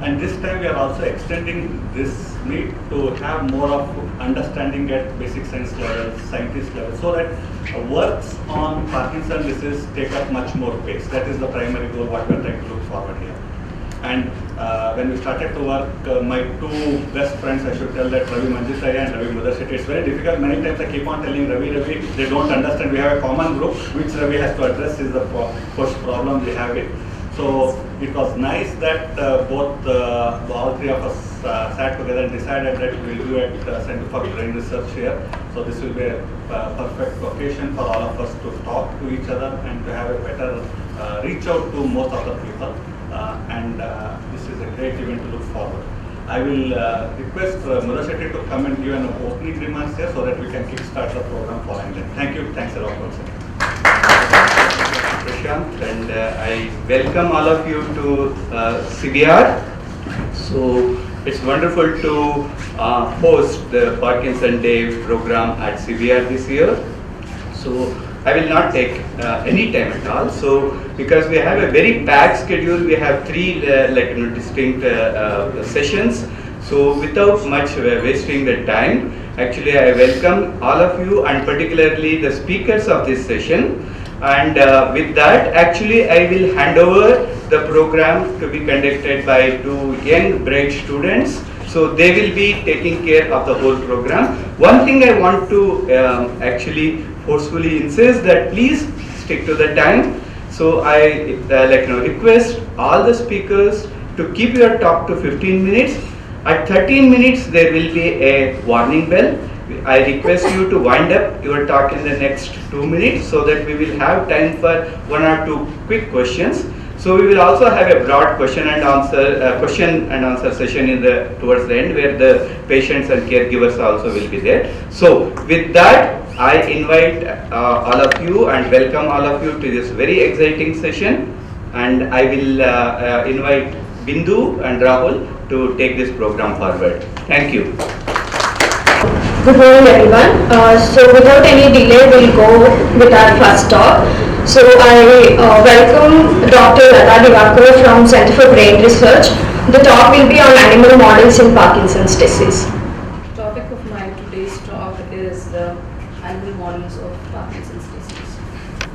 And this time we are also extending this meet to have more of understanding at basic science level, scientist level, so that works on Parkinson disease take up much more pace. That is the primary goal what we are trying to look forward here. And when we started to work, my two best friends, I should tell that Ravi Manjithaya and Ravi Muddashetty. It's very difficult. Many times I keep on telling Ravi, they don't understand. We have a common group which Ravi has to address is the first problem we have it. So it was nice that all three of us sat together and decided that we will do a Center for Brain Research here. So this will be a perfect occasion for all of us to talk to each other and to have a better reach out to most of the people. This is a great event to look forward. I will request Muddashetty to come and give an opening remarks here so that we can kickstart the program following that. Thank you. Thanks a lot once again. Prashanth, and I welcome all of you to CBR. So it's wonderful to host the Parkinson Day program at CBR this year. So I will not take any time at all. So because we have a very packed schedule, we have three distinct sessions. So without much wasting the time, actually I welcome all of you and particularly the speakers of this session. And with that, actually I will hand over the program to be conducted by two young bright students. So they will be taking care of the whole program. One thing I want to actually forcefully insist that please stick to the time. So I request all the speakers to keep your talk to 15 minutes. At 13 minutes there will be a warning bell. I request you to wind up your talk in the next 2 minutes so that we will have time for 1 or 2 quick questions. So we will also have a broad question and answer session towards the end where the patients and caregivers also will be there. So with that, I invite all of you and welcome all of you to this very exciting session, and I will invite Bindu and Rahul to take this program forward. Thank you. Good morning everyone. So without any delay, we'll go with our first talk. So I welcome Dr. Latha Diwakar from Center for Brain Research. The talk will be on animal models in Parkinson's disease. The topic of my today's talk is the animal models of Parkinson's disease.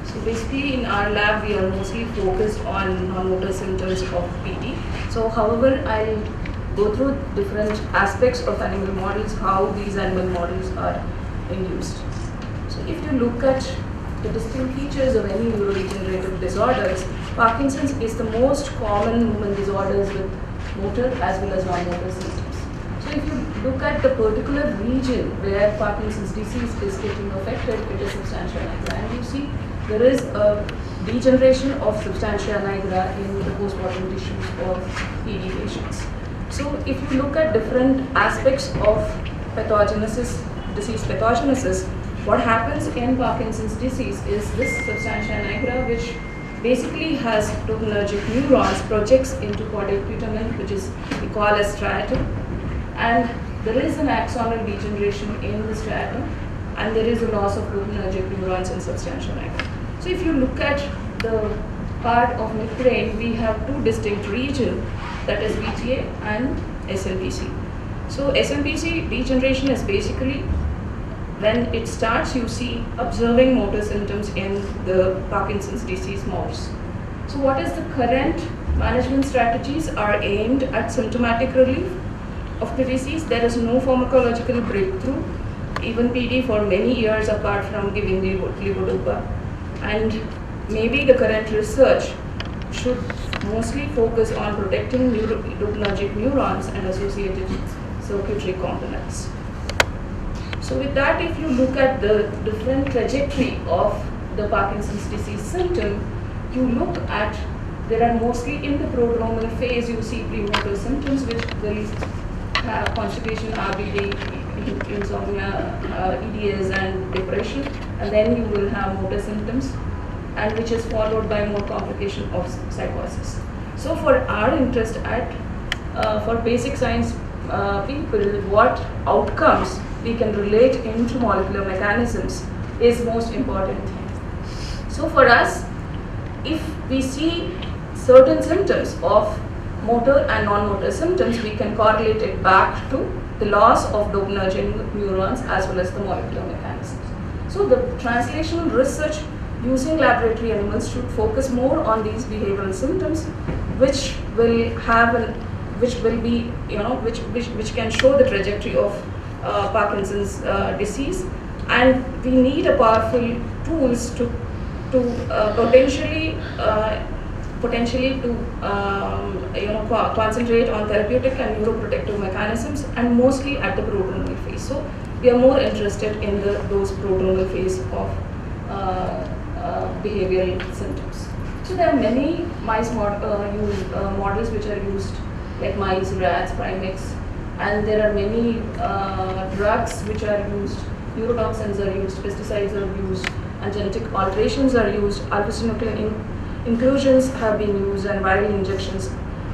So basically in our lab we are mostly focused on non-motor symptoms of PD. So however, I'll go through different aspects of animal models, how these animal models are induced. So if you look at the distinct features of any neurodegenerative disorders, Parkinson's is the most common movement disorders with motor as well as non-motor symptoms. So if you look at the particular region where Parkinson's disease is getting affected, it is substantia nigra, and you see there is a degeneration of substantia nigra in the postmortem tissues of PD patients. So if you look at different aspects of pathogenesis, disease pathogenesis, what happens in Parkinson's disease is this substantia nigra, which basically has dopaminergic neurons, projects into caudate putamen, which is we call as striatum, and there is an axonal degeneration in the striatum, and there is a loss of dopaminergic neurons in substantia nigra. So if you look at the part of midbrain, we have two distinct regions, that is VTA and SNPC. So SNPC degeneration is basically when it starts, you see observing motor symptoms in the Parkinson's disease mouse. So what is the current management strategies are aimed at symptomatic relief of the disease. There is no pharmacological breakthrough, even PD for many years apart from giving levodopa. And maybe the current research should mostly focus on protecting dopaminergic neurons and associated circuitry components. So with that, if you look at the different trajectory of the Parkinson's disease symptom, you look at, there are mostly in the prodromal phase, you see premotor symptoms which will have constipation, RBD, insomnia, EDS and depression, and then you will have motor symptoms, and which is followed by more complication of psychosis. So for our interest at, for basic science people, what outcomes we can relate into molecular mechanisms is most important thing. So for us, if we see certain symptoms of motor and non-motor symptoms, we can correlate it back to the loss of dopaminergic neurons as well as the molecular mechanisms. So the translational research using laboratory animals should focus more on these behavioral symptoms, which will have which can show the trajectory of Parkinson's disease, and we need a powerful tools to potentially concentrate on therapeutic and neuroprotective mechanisms, and mostly at the prodromal phase. So we are more interested in those prodromal phase of behavioral symptoms. So there are many mice models which are used, like mice, rats, primates, and there are many drugs which are used, neurotoxins are used, pesticides are used, and genetic alterations are used, alpha-synuclein inclusions have been used, and viral injections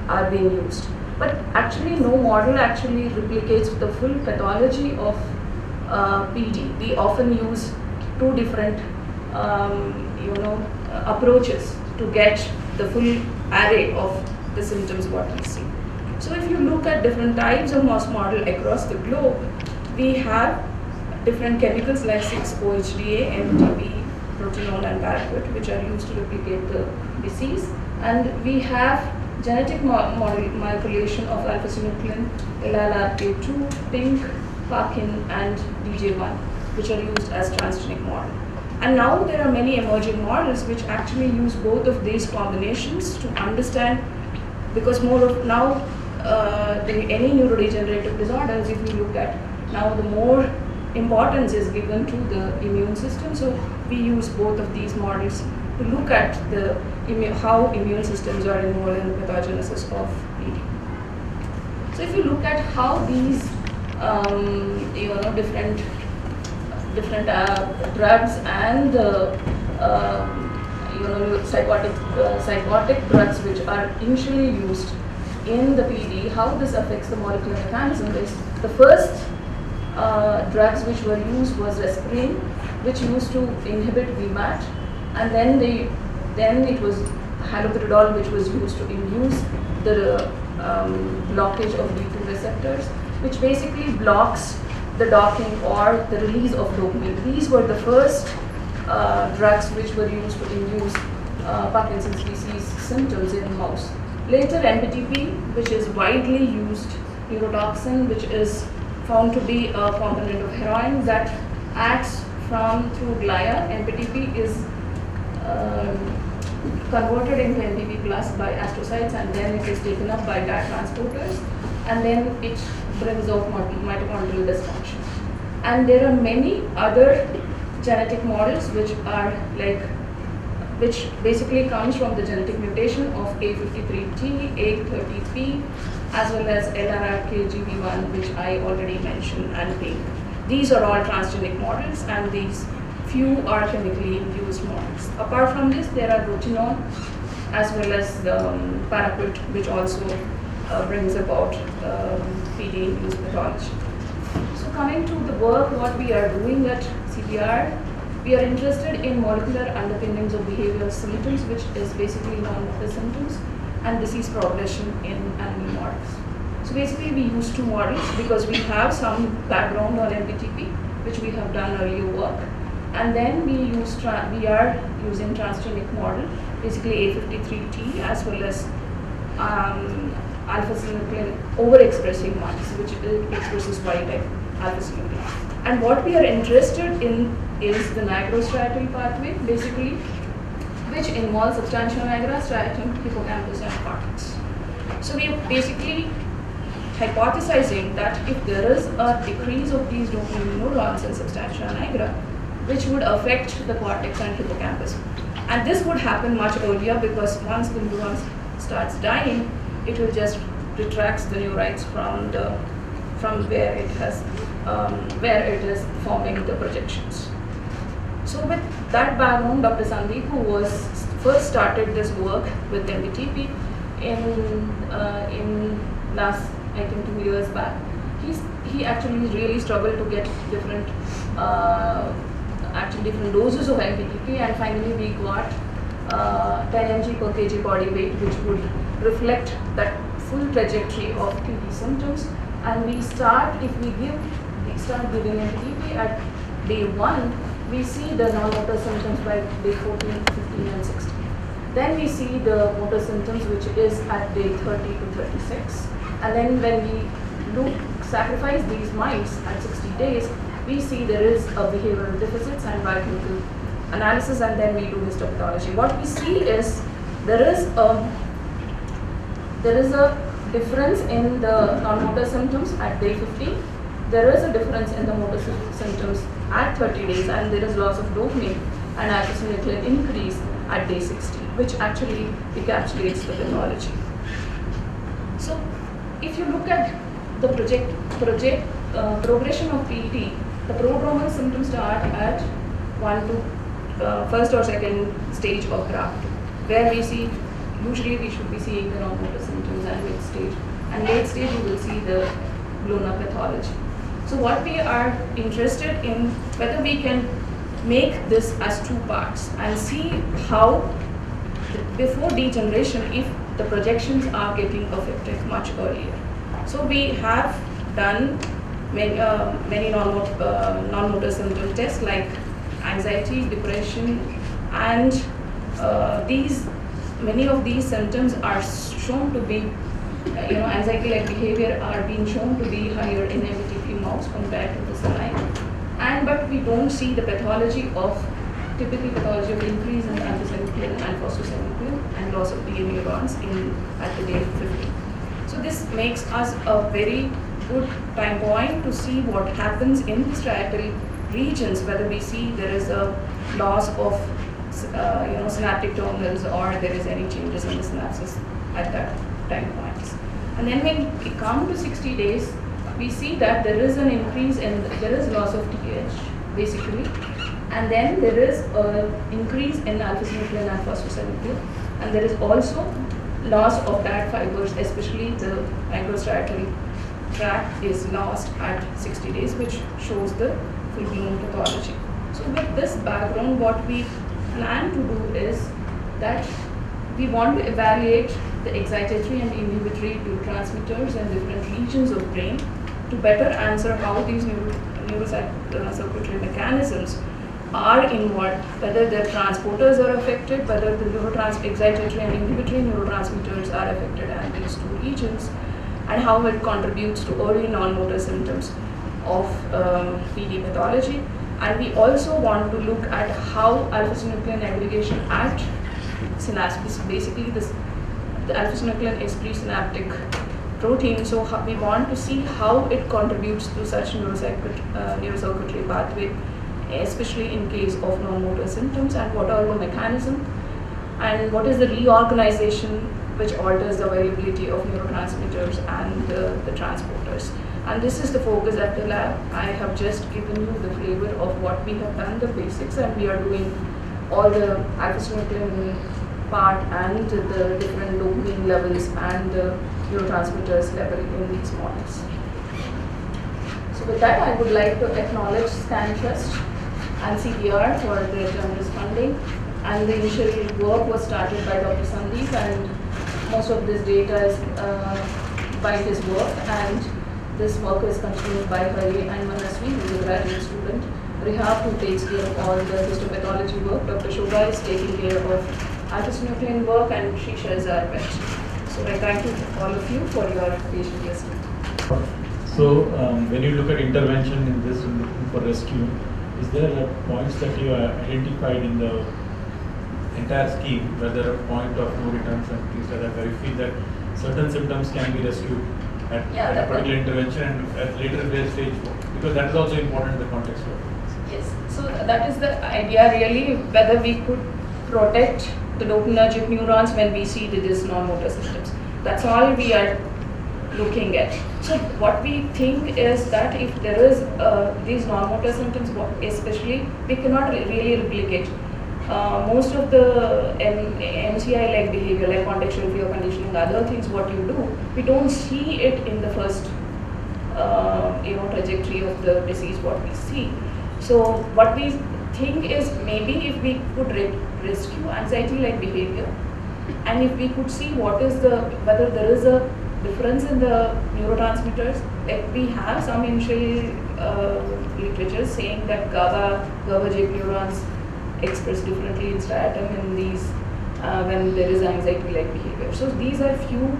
are being used. But actually no model actually replicates the full pathology of PD. We often use two different approaches to get the full array of the symptoms what we see. So if you look at different types of mouse model across the globe, we have different chemicals like 6-OHDA, MTP, proteanol and paraquat, which are used to replicate the disease. And we have genetic manipulation of alpha-synuclein, LRRK2, PINK, Parkin and DJ1, which are used as transgenic model. And now there are many emerging models which actually use both of these combinations to understand, because more of now any neurodegenerative disorders, if you look at now, the more importance is given to the immune system. So we use both of these models to look at how immune systems are involved in the pathogenesis of PD. So if you look at how these different drugs and psychotic drugs which are initially used in the PD, how this affects the molecular mechanism is, the first drugs which were used was Respirine, which used to inhibit VMAT, and then it was haloperidol, which was used to induce the blockage of D2 receptors, which basically blocks the docking or the release of dopamine. These were the first drugs which were used to induce Parkinson's disease symptoms in mouse. Later, MPTP, which is widely used neurotoxin, which is found to be a component of heroin that acts through glia. MPTP is converted into NPP plus by astrocytes, and then it is taken up by GAT transporters, and then it brings out mitochondrial dysfunction. And there are many other genetic models which basically comes from the genetic mutation of A53T, A30P, as well as LRRK-GV1, which I already mentioned, and PINK. These are all transgenic models, and these few are chemically induced models. Apart from this, there are rotenone as well as paraquat, which also brings about PD-induced pathology. So coming to the work, what we are doing at CBR, we are interested in molecular underpinnings of behavioral symptoms, which is basically non-motor symptoms, and disease progression in animal models. So basically we use two models because we have some background on MPTP, which we have done earlier work, and then we are using transgenic model, basically A53T as well as alpha-synuclein overexpressing mice, which expresses wild-type alpha-synuclein. And what we are interested in is the nigrostriatal pathway, basically, which involves substantia nigra, striatum, hippocampus, and cortex. So we are basically hypothesizing that if there is a decrease of these dopamine neurons in substantia nigra, which would affect the cortex and hippocampus. And this would happen much earlier, because once the neurons starts dying, it will just retracts the neurites from where it is forming the projections. So with that background, Dr. Sandeep, who was first started this work with MPTP in last, I think, 2 years back, he actually really struggled to get different doses of MPTP, and finally we got 10 mg per kg body weight, which would reflect that full trajectory of PD symptoms, and we start giving a TP at day 1, we see the non-motor symptoms by day 14, 15 and 16. Then we see the motor symptoms which is at day 30 to 36. And then when we sacrifice these mice at 60 days, we see there is a behavioral deficits and biochemical analysis, and then we do histopathology. What we see is there is a difference in the non-motor symptoms at day 50. There is a difference in the motor symptoms at 30 days, and there is loss of dopamine and alpha-synuclein increase at day 60, which actually encapsulates the pathology. So, if you look at the progression of PET, the prodromal symptoms start at first or second stage of graft, where we see, usually we should be seeing the non-motor symptoms and mid stage. And late stage you will see the blown up pathology. So what we are interested in, whether we can make this as 2 parts and see how before degeneration, if the projections are getting affected much earlier. So we have done many non-motor symptom tests like anxiety, depression, and many of these symptoms are shown to be, anxiety-like behavior are being shown to be higher in MTP mouse compared to the saline. But we don't see the pathology of typical pathology of increase in alpha-synuclein and phosphosynuclein and loss of DA neurons at the day 50. So this makes us a very good time point to see what happens in the striatal regions, whether we see there is a loss of synaptic terminals or there is any changes in the synapses at that time points. And then when we come to 60 days, we see that there is an increase there is loss of TH basically, and then there is an increase in alpha-synuclein and phosphosynuclein, and there is also loss of that fibers, especially the microstriatal tract is lost at 60 days, which shows the full-blown pathology. So with this background, what we plan to do is that we want to evaluate the excitatory and inhibitory neurotransmitters in different regions of brain to better answer how these neurocirculatory mechanisms are involved, whether the transporters are affected, whether the excitatory and inhibitory neurotransmitters are affected at these 2 regions, and how it contributes to early non-motor symptoms of PD pathology. And we also want to look at how alpha-synuclein aggregation at synapses, basically the alpha-synuclein is presynaptic protein, so we want to see how it contributes to such neurocirculatory pathway, especially in case of non-motor symptoms, and what are the mechanisms and what is the reorganization which alters the availability of neurotransmitters and the transporters. And this is the focus at the lab. I have just given you the flavor of what we have done, the basics, and we are doing all the alpha-synuclein part and the different dopamine levels and the neurotransmitters level in these models. So with that, I would like to acknowledge Scan Trust and CBR for their generous funding. And the initial work was started by Dr. Sandeep, and most of this data is by his work, and this work is continued by Ravi and Manasvi, who is a graduate student. Rehab, who takes care of all the histopathology work. Dr. Shweta is taking care of alpha-synuclein work, and Shisha is our bench. So I thank you all of you for your patient listening. So when you look at intervention in this, looking for rescue, is there points that you identified in the entire scheme where there are point of no returns and things like that, where you feel that certain symptoms can be rescued at a particular intervention and at later stage, because that is also important in the context of it. Yes, so that is the idea really, whether we could protect the dopaminergic neurons when we see these non-motor systems. That's all we are looking at. So what we think is that if there is these non-motor symptoms, especially, we cannot really replicate. Most of the MCI-like behavior, like contextual fear conditioning, other things, what you do, we don't see it in the first trajectory of the disease, what we see. So what we think is maybe if we could rescue anxiety-like behavior, and if we could see whether there is a difference in the neurotransmitters. We have some initial literature saying that GABAergic neurons express differently in striatum in these when there is anxiety-like behavior. So these are few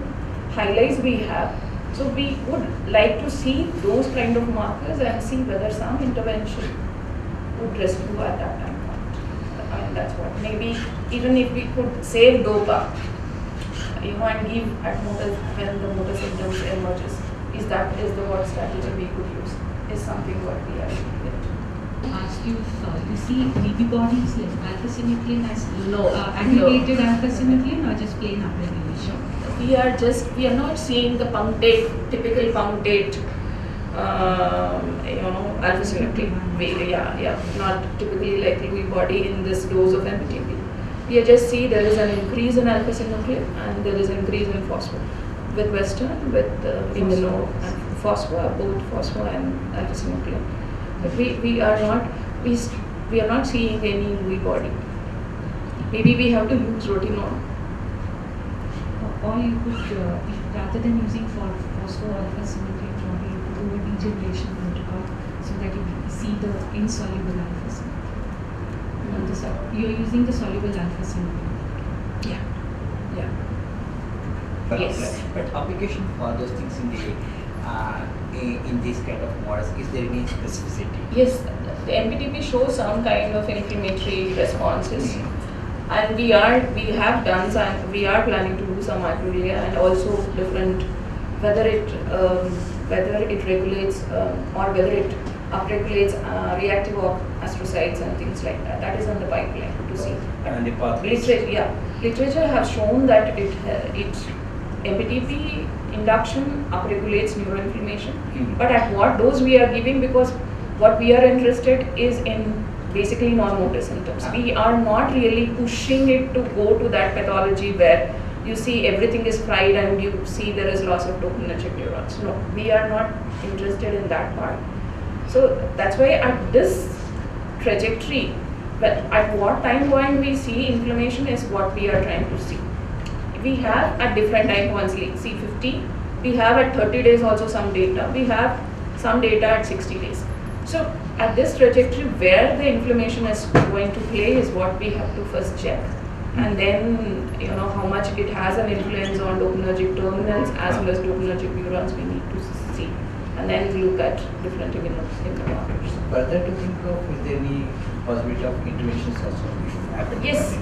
highlights we have. So we would like to see those kind of markers and see whether some intervention would rescue at that time point. I mean, that's what. Maybe even if we could save DOPA, and give at when the motor symptoms emerges, is the what strategy we could use? Is something what we are looking at. Ask you if you see DB bodies like alpha-synuclein as No, aggregated alpha-synuclein or just plain upregulation? We are not seeing the typical punctate, alpha-synuclein. Not typically like Lewy body in this dose of MPTP. We just see there is an increase in alpha-synuclein and there is an increase in phospho. With Western, with immuno and phospho, both phospho and alpha-synuclein. But we are not seeing any Lewy body. Maybe we have to use rotinol. Or you could, rather than using phospho-alpha-synuclein, probably you could do a degeneration protocol so that you see the insoluble alpha-synuclein. You are using the soluble alpha-synuclein. Yeah. Yes. But application for those things in this kind of models, is there any specificity? Yes, the MPTP shows some kind of inflammatory responses. And we have done some, we are planning to do some microglia and also different, whether it regulates or whether it upregulates reactive astrocytes and things like that. That is on the pipeline to see. And the pathways? Literature has shown that it MPTP induction upregulates neuroinflammation. But at what dose we are giving, because what we are interested is in basically non-motor symptoms. We are not really pushing it to go to that pathology where you see everything is fried and you see there is loss of dopaminergic neurons. No, we are not interested in that part. So that's why at this trajectory, but at what time point we see inflammation is what we are trying to see. We have at different time points, like C50, we have at 30 days also some data, we have some data at 60 days. So at this trajectory, where the inflammation is going to play is what we have to first check. And then, how much it has an influence on dopaminergic terminals as well as dopaminergic neurons we need to see. And then look at different immunomarkers. Further to think of, is there any possibility of interventions also happening? Yes.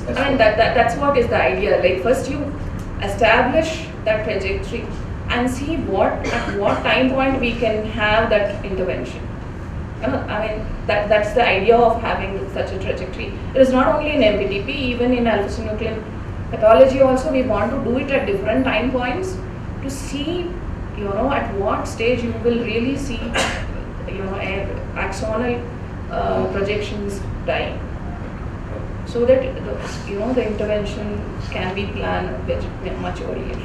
I mean, that's what is the idea. Like first you establish that trajectory and see at what time point we can have that intervention. I mean, that's the idea of having such a trajectory. It is not only in MPTP, even in alpha-synuclein pathology also, we want to do it at different time points to see, at what stage you will really see, axonal projections dying. So that, the intervention can be planned much earlier.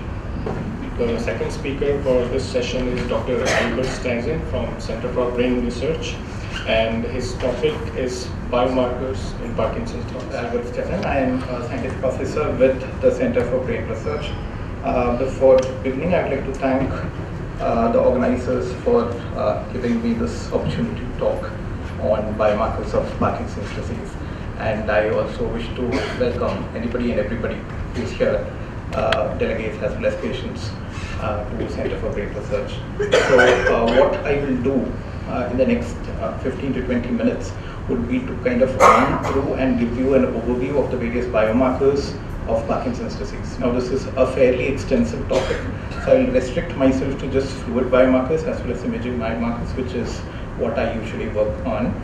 The second speaker for this session is Dr. Stezin from Center for Brain Research, and his topic is biomarkers in Parkinson's disease. Stezin. I am a scientific officer with the Center for Brain Research. Before beginning, I would like to thank the organizers for giving me this opportunity to talk on biomarkers of Parkinson's disease. And I also wish to welcome anybody and everybody who is here, delegates as well as patients, to Center for Brain Research. So what I will do in the next 15 to 20 minutes would be to kind of run through and give you an overview of the various biomarkers of Parkinson's disease. Now this is a fairly extensive topic, so I will restrict myself to just fluid biomarkers as well as imaging biomarkers, which is what I usually work on.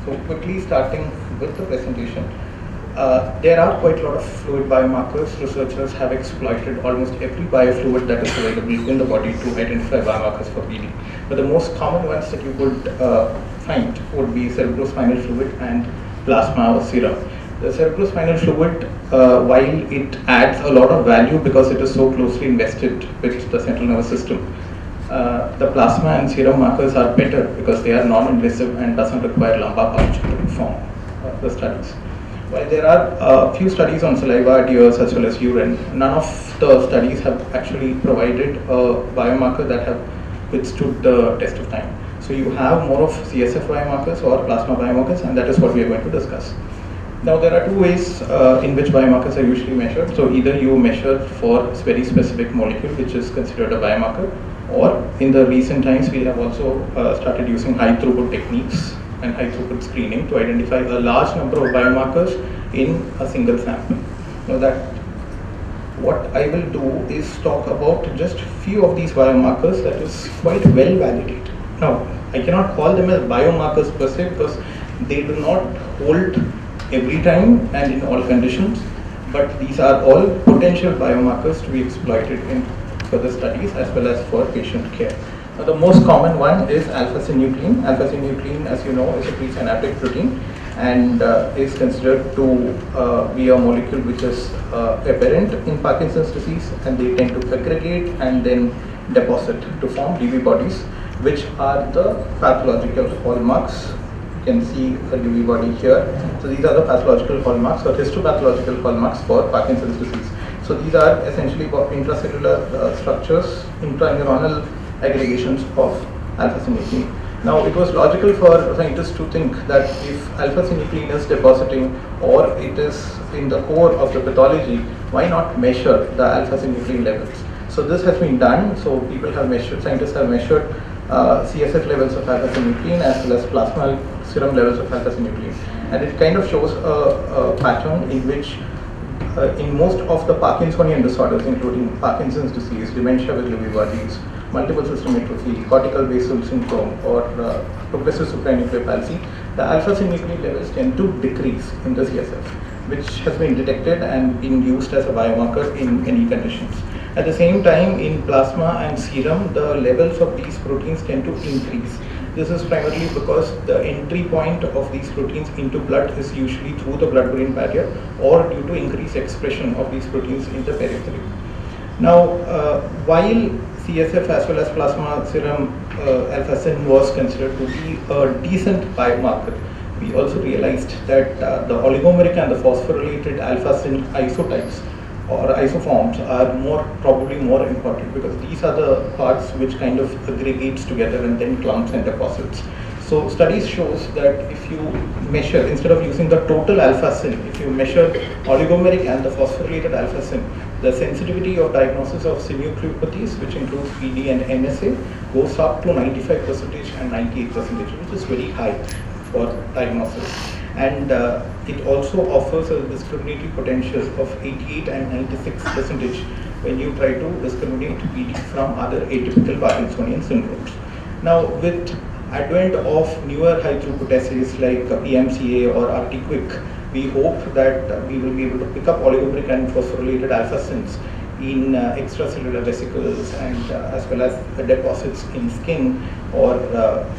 So quickly starting with the presentation. There are quite a lot of fluid biomarkers. Researchers have exploited almost every biofluid that is available in the body to identify biomarkers for PD. But the most common ones that you would find would be cerebrospinal fluid and plasma or serum. The cerebrospinal fluid, while it adds a lot of value because it is so closely invested with the central nervous system, the plasma and serum markers are better because they are non-invasive and doesn't require lumbar puncture to perform the studies. While there are a few studies on saliva, tears, as well as urine, none of the studies have actually provided a biomarker that have withstood the test of time. So you have more of CSF biomarkers or plasma biomarkers, and that is what we are going to discuss. Now there are two ways in which biomarkers are usually measured. So either you measure for a very specific molecule, which is considered a biomarker, or in the recent times we have also started using high throughput techniques and high throughput screening to identify a large number of biomarkers in a single sample. Now what I will do is talk about just few of these biomarkers that is quite well validated. Now I cannot call them as biomarkers per se because they do not hold every time and in all conditions, but these are all potential biomarkers to be exploited in further studies as well as for patient care. Now, the most common one is alpha-synuclein. Alpha-synuclein, as you know, is a presynaptic protein and is considered to be a molecule which is apparent in Parkinson's disease, and they tend to aggregate and then deposit to form Lewy bodies, which are the pathological hallmarks. You can see a Lewy body here. So these are the pathological hallmarks or histopathological hallmarks for Parkinson's disease. So these are essentially intracellular structures, intraneuronal aggregations of alpha-synuclein. Now it was logical for scientists to think that if alpha-synuclein is depositing or it is in the core of the pathology, why not measure the alpha-synuclein levels? So this has been done. So people have measured, scientists have measured CSF levels of alpha-synuclein as well as plasma serum levels of alpha-synuclein, and it kind of shows a pattern in which in most of the Parkinsonian disorders, including Parkinson's disease, dementia with Lewy bodies, multiple system atrophy, cortical basal syndrome, or progressive supranuclear palsy, the alpha-synuclein levels tend to decrease in the CSF, which has been detected and been used as a biomarker in many conditions. At the same time, in plasma and serum, the levels of these proteins tend to increase. This is primarily because the entry point of these proteins into blood is usually through the blood-brain barrier or due to increased expression of these proteins in the periphery. Now, while CSF as well as plasma serum alpha-syn was considered to be a decent biomarker, we also realized that the oligomeric and the phosphorylated alpha-syn isotypes or isoforms are probably more important, because these are the parts which kind of aggregates together and then clumps and deposits. So studies shows that if you measure, instead of using the total alpha-syn, if you measure oligomeric and the phosphorylated alpha-syn, the sensitivity of diagnosis of synucleinopathies, which includes PD and NSA, goes up to 95% and 98%, which is very high for diagnosis. And it also offers a discriminatory potential of 88 and 96% when you try to discriminate PD from other atypical Parkinsonian syndromes. Now, with advent of newer high throughput assays like PMCA or RT-Quick, we hope that we will be able to pick up oligomeric and phosphorylated alpha-syns in extracellular vesicles and as well as deposits in skin or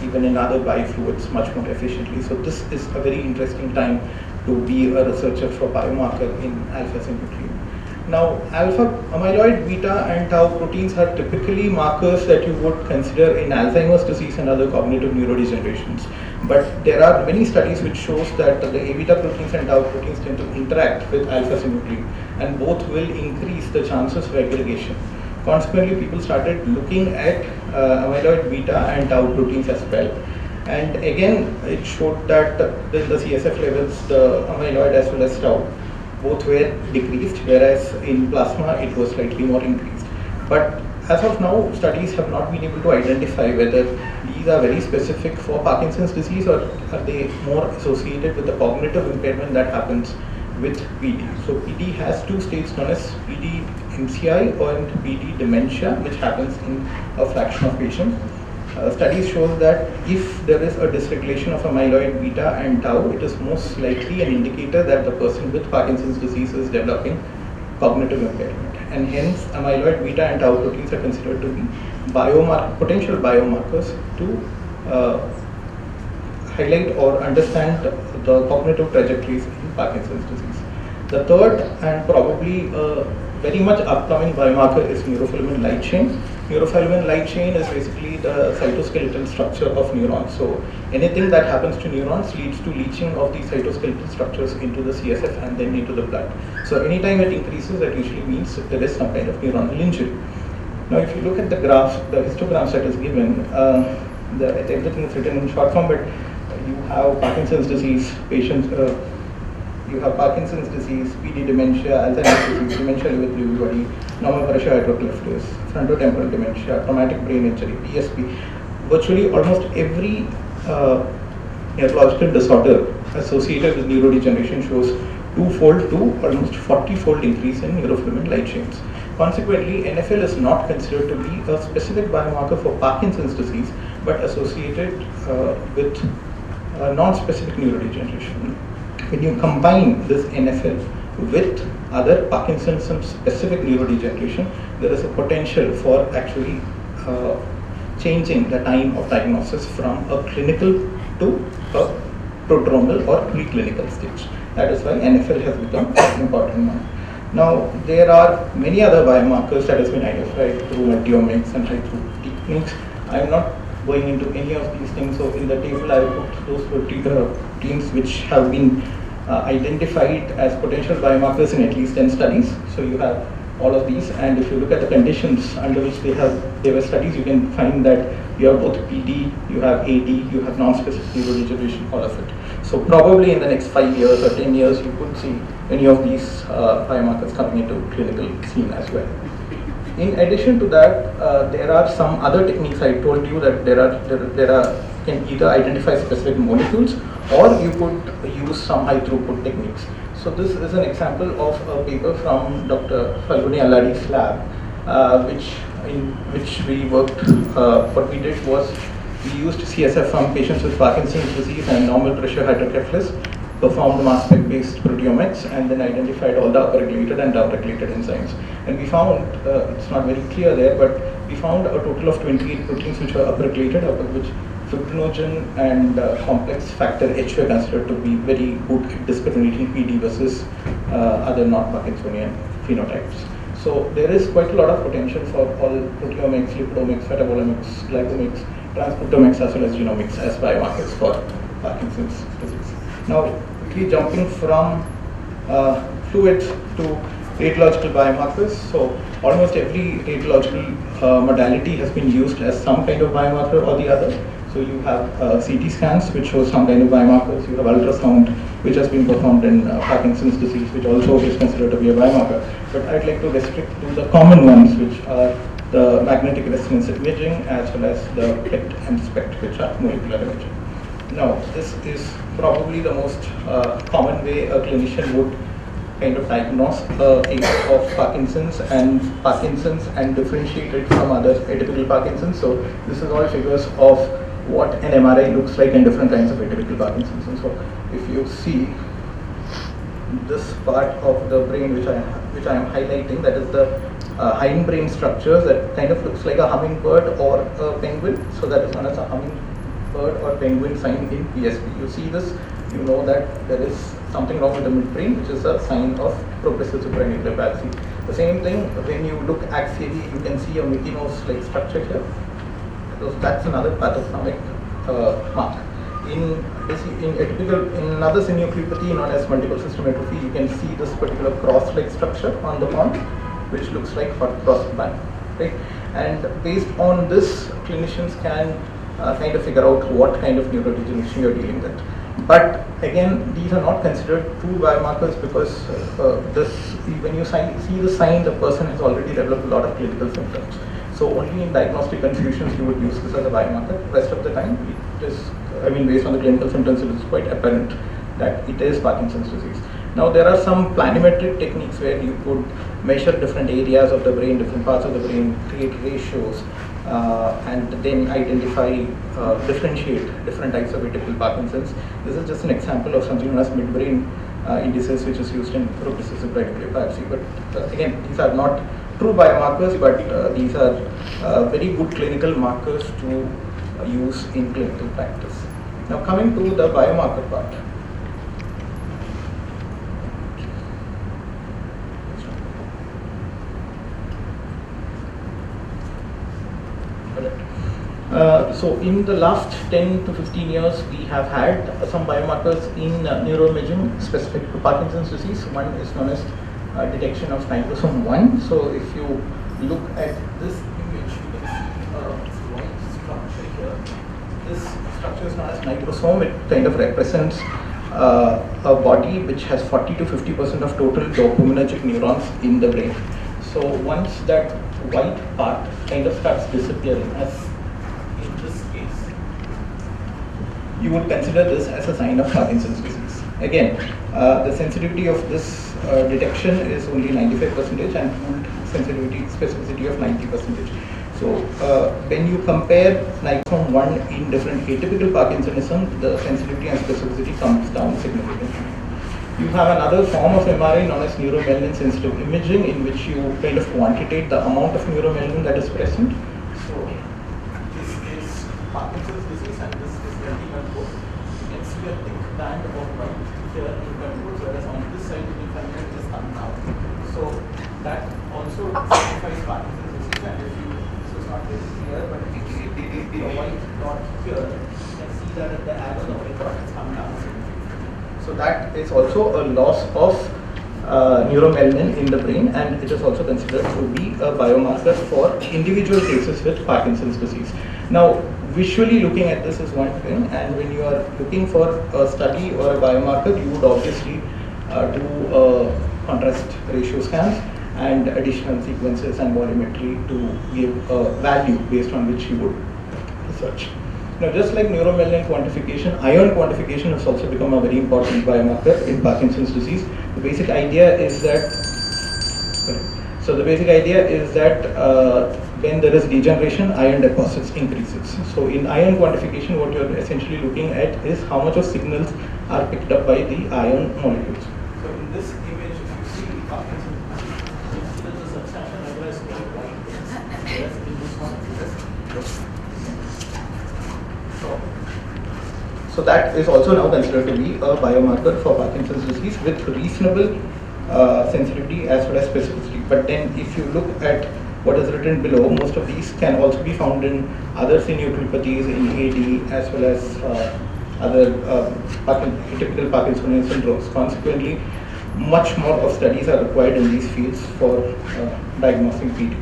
even in other bifluids much more efficiently. So this is a very interesting time to be a researcher for biomarker in alpha-synuclein. Now, alpha amyloid beta and tau proteins are typically markers that you would consider in Alzheimer's disease and other cognitive neurodegenerations. But there are many studies which shows that the A beta proteins and tau proteins tend to interact with alpha-synuclein, and both will increase the chances of aggregation. Consequently, people started looking at amyloid beta and tau proteins as well. And again, it showed that in the CSF levels, the amyloid as well as tau, both were decreased, whereas in plasma it was slightly more increased. But as of now, studies have not been able to identify whether these are very specific for Parkinson's disease or are they more associated with the cognitive impairment that happens with PD. So PD has two states known as PD MCI and PD dementia, which happens in a fraction of patients. Studies show that if there is a dysregulation of amyloid beta and tau, it is most likely an indicator that the person with Parkinson's disease is developing cognitive impairment, and hence amyloid beta and tau proteins are considered to be potential biomarkers to highlight or understand the cognitive trajectories in Parkinson's disease. The third and probably very much upcoming biomarker is neurofilament light chain. Neurofilament light chain is basically the cytoskeletal structure of neurons. So anything that happens to neurons leads to leaching of these cytoskeletal structures into the CSF and then into the blood. So anytime it increases, that usually means there is some kind of neuronal injury. Now if you look at the graph, the histograms that is given, everything is written in short form, but you have Parkinson's disease patients, you have Parkinson's disease, PD dementia, Alzheimer's disease, dementia with Lewy body, normal pressure hydrocephalus, frontotemporal dementia, traumatic brain injury, PSP. Virtually almost every neurological disorder associated with neurodegeneration shows 2-fold to almost 40-fold increase in neurofilament light chains. Consequently, NFL is not considered to be a specific biomarker for Parkinson's disease, but associated with non-specific neurodegeneration. When you combine this NFL with other Parkinson's specific neurodegeneration, there is a potential for actually changing the time of diagnosis from a clinical to a prodromal or preclinical stage. That is why NFL has become an important one. Now, there are many other biomarkers that has been identified through multiomics and high-throughput techniques. I am not going into any of these things. So in the table, I will put those particular teams which have been identified as potential biomarkers in at least 10 studies. So you have all of these, and if you look at the conditions under which they were studies, you can find that you have both PD, you have AD, you have non-specific neurodegeneration, all of it. So probably in the next 5 years or 10 years, you could see any of these biomarkers coming into clinical scene as well. In addition to that, there are some other techniques. I told you that you can either identify specific molecules or you could use some high throughput techniques. So this is an example of a paper from Dr. Phalguni Alladi's lab, in which we worked. What we did was we used CSF from patients with Parkinson's disease and normal pressure hydrocephalus, performed mass spec based proteomics, and then identified all the upregulated and downregulated enzymes. And we found, it's not very clear there, but we found a total of 28 proteins which were upregulated, out of which fibrinogen and complex factor H were considered to be very good at discriminating PD versus other non-Parkinsonian phenotypes. So there is quite a lot of potential for all proteomics, lipidomics, metabolomics, glycomics, transcriptomics as well as genomics as biomarkers for Parkinson's disease. Now, quickly jumping from fluids to radiological biomarkers. So almost every radiological modality has been used as some kind of biomarker or the other. So you have CT scans, which show some kind of biomarkers. You have ultrasound, which has been performed in Parkinson's disease, which also is considered to be a biomarker. But I'd like to restrict to the common ones, which are the magnetic resonance imaging as well as the PET and SPECT, which are molecular imaging. Now, this is probably the most common way a clinician would kind of diagnose a case of Parkinson's and differentiate it from other atypical Parkinson's. So this is all figures of what an MRI looks like in different kinds of atypical Parkinson's. And so if you see this part of the brain which I am highlighting, that is the hindbrain structure that kind of looks like a hummingbird or a penguin. So that is known as a hummingbird or penguin sign in PSP. You see this, you know that there is something wrong with the midbrain, which is a sign of progressive supranuclear palsy. The same thing, when you look axially, you can see a Mickey Mouse like structure here. So that's another pathognomic mark. In another synucleopathy known as multiple system atrophy, you can see this particular cross-like structure on the pond, which looks like hot cross band, right? And based on this, clinicians can kind of figure out what kind of neurodegeneration you're dealing with. But again, these are not considered true biomarkers because when you see the sign, the person has already developed a lot of clinical symptoms. So only in diagnostic confusions you would use this as a biomarker. Rest of the time, it is, based on the clinical symptoms, it is quite apparent that it is Parkinson's disease. Now there are some planimetric techniques where you could measure different areas of the brain, different parts of the brain, create ratios, and then identify, differentiate different types of atypical Parkinson's. This is just an example of something known as midbrain indices, which is used in progressive supranuclear palsy. But again, these are not true biomarkers, but these are very good clinical markers to use in clinical practice. Now coming to the biomarker part. So in the last 10 to 15 years, we have had some biomarkers in neuroimaging specific to Parkinson's disease. One is known as detection of nitrosome 1. So if you look at this image, you can see a white structure here. This structure is known as nitrosome. It kind of represents a body which has 40 to 50% of total dopaminergic neurons in the brain. So once that white part kind of starts disappearing, as in this case, you would consider this as a sign of Parkinson's disease. Again, the sensitivity of this detection is only 95% and pooled sensitivity specificity of 90%. So when you compare nitrosome 1 in different atypical Parkinsonism, the sensitivity and specificity comes down significantly. You have another form of MRI known as neuromelanin sensitive imaging, in which you kind of quantitate the amount of neuromelanin that is present. So this is Parkinson's disease and this is control. You can see a thick band of white here in controls, whereas on this side you can find that it is come down. So that also signifies Parkinson's disease, and if you, this is not very clear, but if you see the white dot here, you can see that at the angle of the dot has come down. So that is also a loss of neuromelanin in the brain, and it is also considered to be a biomarker for individual cases with Parkinson's disease. Now, visually looking at this is one thing, and when you are looking for a study or a biomarker, you would obviously do contrast ratio scans and additional sequences and volumetry to give a value based on which you would research. Now, just like neuromelanin quantification, iron quantification has also become a very important biomarker in Parkinson's disease. The basic idea is that, when there is degeneration, iron deposits increases. So in iron quantification, what you are essentially looking at is how much of signals are picked up by the iron molecules. So in this image, if you see Parkinson's disease, you see that the substantial level is very white. Whereas in this one, it is. So that is also now considered to be a biomarker for Parkinson's disease with reasonable sensitivity as well as specificity. But then if you look at what is written below, most of these can also be found in other synucleinopathies, in AD, as well as other typical Parkinsonian syndromes. Consequently, much more of studies are required in these fields for diagnosing PD.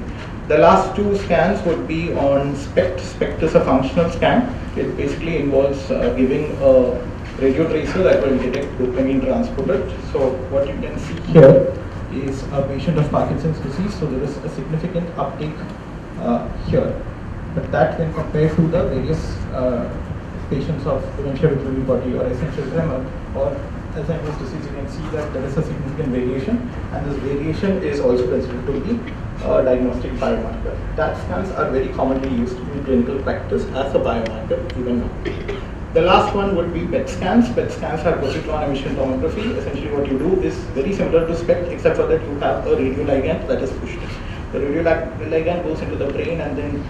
The last two scans would be on SPECT. SPECT is a functional scan. It basically involves giving a radio tracer that will detect dopamine transporter. So what you can see here is a patient of Parkinson's disease. So there is a significant uptake here. But that when compared to the various patients of dementia with Lewy body or essential tremor or Alzheimer's disease, you can see that there is a significant variation, and this variation is also considered to be a diagnostic biomarker. DAT scans are very commonly used in clinical practice as a biomarker even now. The last one would be PET scans. PET scans are positron emission tomography. Essentially what you do is very similar to SPECT, except for that you have a radioligand that is pushed. The radioligand goes into the brain, and then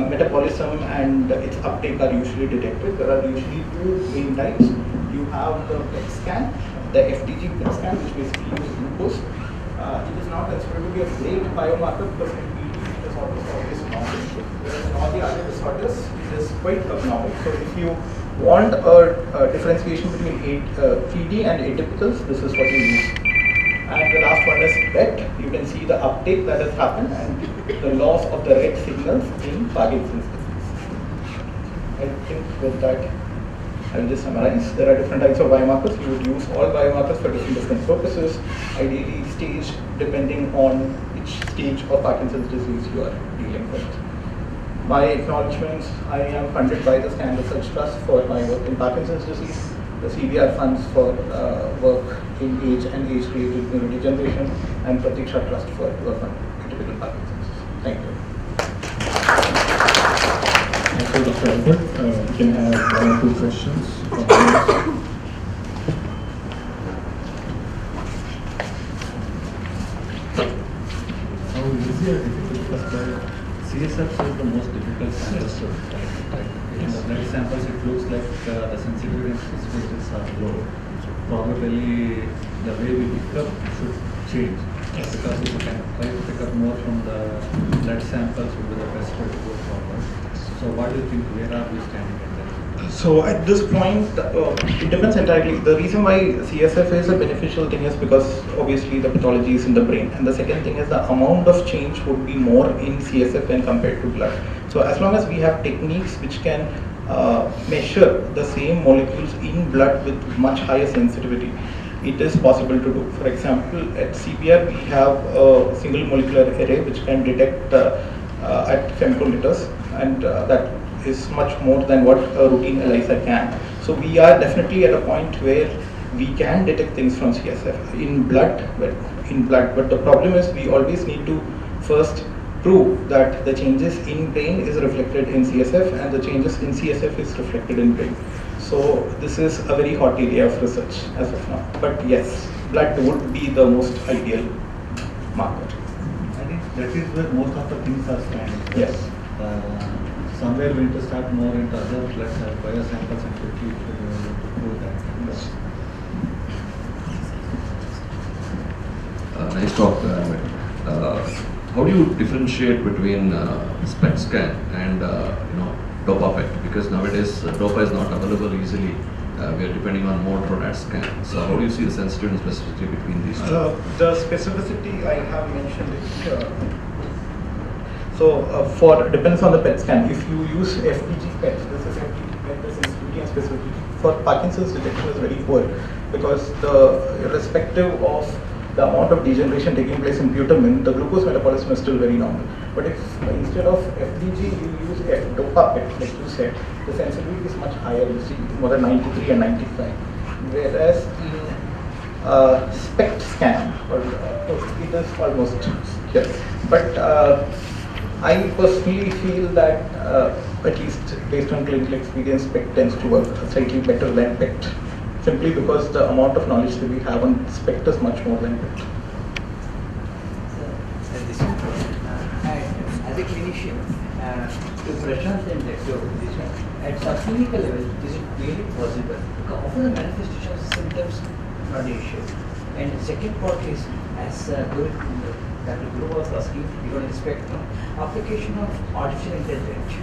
metabolism and its uptake are usually detected. There are usually two main types. You have the PET scan, the FDG PET scan, which basically uses glucose. It is not considered to be a great biomarker because in PD it is always normal. Whereas in all the other disorders, it is quite abnormal. So if you want a differentiation between PD and atypicals, this is what you use. And the last one is PET. You can see the uptake that has happened and the loss of the red signals in Parkinson's disease. I think with that, I will just summarize. There are different types of biomarkers. You would use all biomarkers for different purposes, ideally staged depending on which stage of Parkinson's disease you are dealing with. My acknowledgements: I am funded by the Scan Research Trust for my work in Parkinson's disease, the CBR funds for work in age and age-related neurodegeneration, and Pratiksha Trust for work on atypical Parkinson's. Thank you. Thank you, Dr. Albert. We can have one or two questions. How easy or difficult? Because CSF is the most difficult samples to detect. In the blood samples, it looks like the sensitivity and specificities are low. Probably the way we pick up should change. Yes. Because if you can try to pick up more from the blood samples, would be the best way to go forward. So what do you think, where are we standing at that? So at this point, it depends entirely. The reason why CSF is a beneficial thing is because obviously the pathology is in the brain, and the second thing is the amount of change would be more in CSF when compared to blood. So as long as we have techniques which can measure the same molecules in blood with much higher sensitivity, it is possible to do. For example, at CBR we have a single molecular array which can detect at femtoliters, and that is much more than what a routine ELISA can. So we are definitely at a point where we can detect things from CSF in blood, but the problem is we always need to first prove that the changes in brain is reflected in CSF and the changes in CSF is reflected in brain. So this is a very hot area of research as of now. But yes, blood would be the most ideal marker. I think that is where most of the things are standing. Yes. Somewhere we need to start more into other blood biosamples and quickly to prove that. Yes. Nice talk. How do you differentiate between SPECT scan and DOPA PET? Because nowadays DOPA is not available easily. We are depending on more Tronat scan. So how do you see the sensitivity and specificity between these two? The specificity I have mentioned it here. So for depends on the PET scan. If you use FDG PET, this is FDG PET, the sensitivity and specificity for Parkinson's detection is very poor, because irrespective of the amount of degeneration taking place in putamen, the glucose metabolism is still very normal. But if instead of FDG you use DOPA PET, like you said, the sensitivity is much higher. You see more than 93 and 95. Whereas in SPECT scan, it is almost yes. But I personally feel that at least based on clinical experience, SPECT tends to work slightly better than PET, simply because the amount of knowledge that we have on SPECT is much more than PET. As a clinician, to Prashanth and your position, at subclinical level, is it really possible? Because often the manifestation of symptoms not an issue. And the second part is, as Dr. Guru was asking, regarding the spectrum, application of artificial intelligence,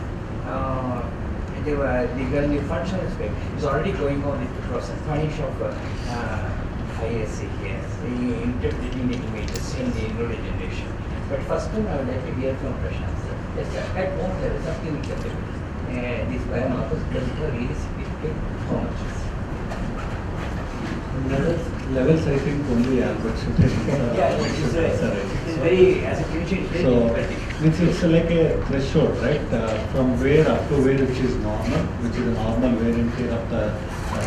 regarding the functional aspect, is already going on with the process. Finish of IISc, yes, interpreting the images in the neurodegeneration. But first one, I would like to hear from Prashanth. Yes, at one level, subclinical level, these biomarkers, does it have really significant? How much? Levels, I think only Albert should take. It's very, as a clinician, it's very So it's like a threshold, right? From where up to where which is normal, which is a normal wear and tear of the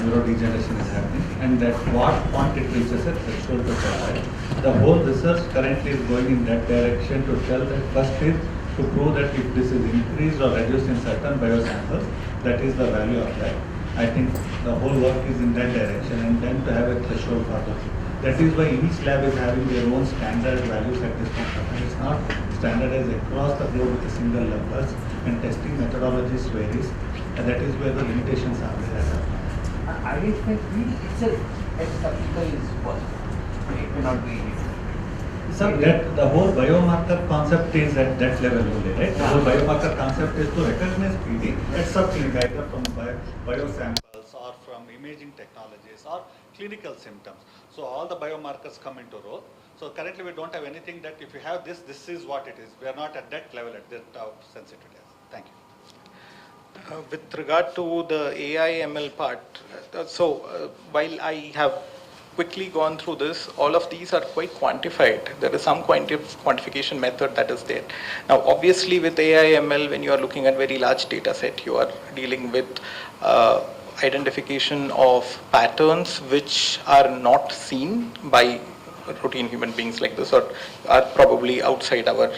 neurodegeneration is happening, and at what point it reaches a threshold to survive. The whole research currently is going in that direction to tell that first is to prove that if this is increased or reduced in certain biosamples, that is the value of that. I think the whole work is in that direction, and then to have a threshold for that. That is why each lab is having their own standard values at this point of time. It's not standardized across the globe with a single numbers, and testing methodologies varies, and that is where the limitations are there. Identify field itself at subclinical is possible. It may not be. So that the whole biomarker concept is at that level only, right? The whole biomarker concept is to recognize PD at subclinical, either from biosamples or from imaging technologies or clinical symptoms. So all the biomarkers come into role. So currently we don't have anything that if you have this, this is what it is. We are not at that level, at that sensitivity. Thank you. With regard to the AI ML part, while I have quickly gone through this, all of these are quite quantified. There is some quantification method that is there. Now, obviously with AI ML, when you are looking at very large data set, you are dealing with identification of patterns which are not seen by routine human beings like this, or are probably outside our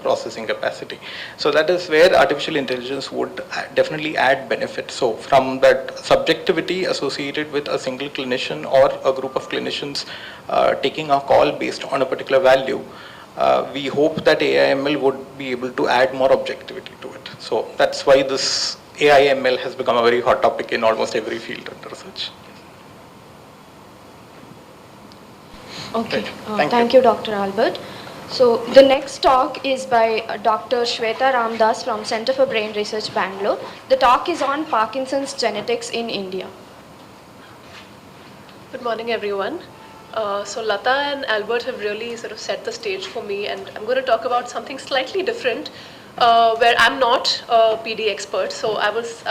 processing capacity. So that is where artificial intelligence would definitely add benefit. So from that subjectivity associated with a single clinician or a group of clinicians taking a call based on a particular value, we hope that AI/ML would be able to add more objectivity to it. So that's why this AI/ML has become a very hot topic in almost every field of research. Okay, thank you, Dr. Albert. So the next talk is by Dr. Shweta Ramdas from Center for Brain Research, Bangalore. The talk is on Parkinson's genetics in India. Good morning, everyone. So Latha and Albert have really sort of set the stage for me, and I'm going to talk about something slightly different, where I'm not a PD expert. So I was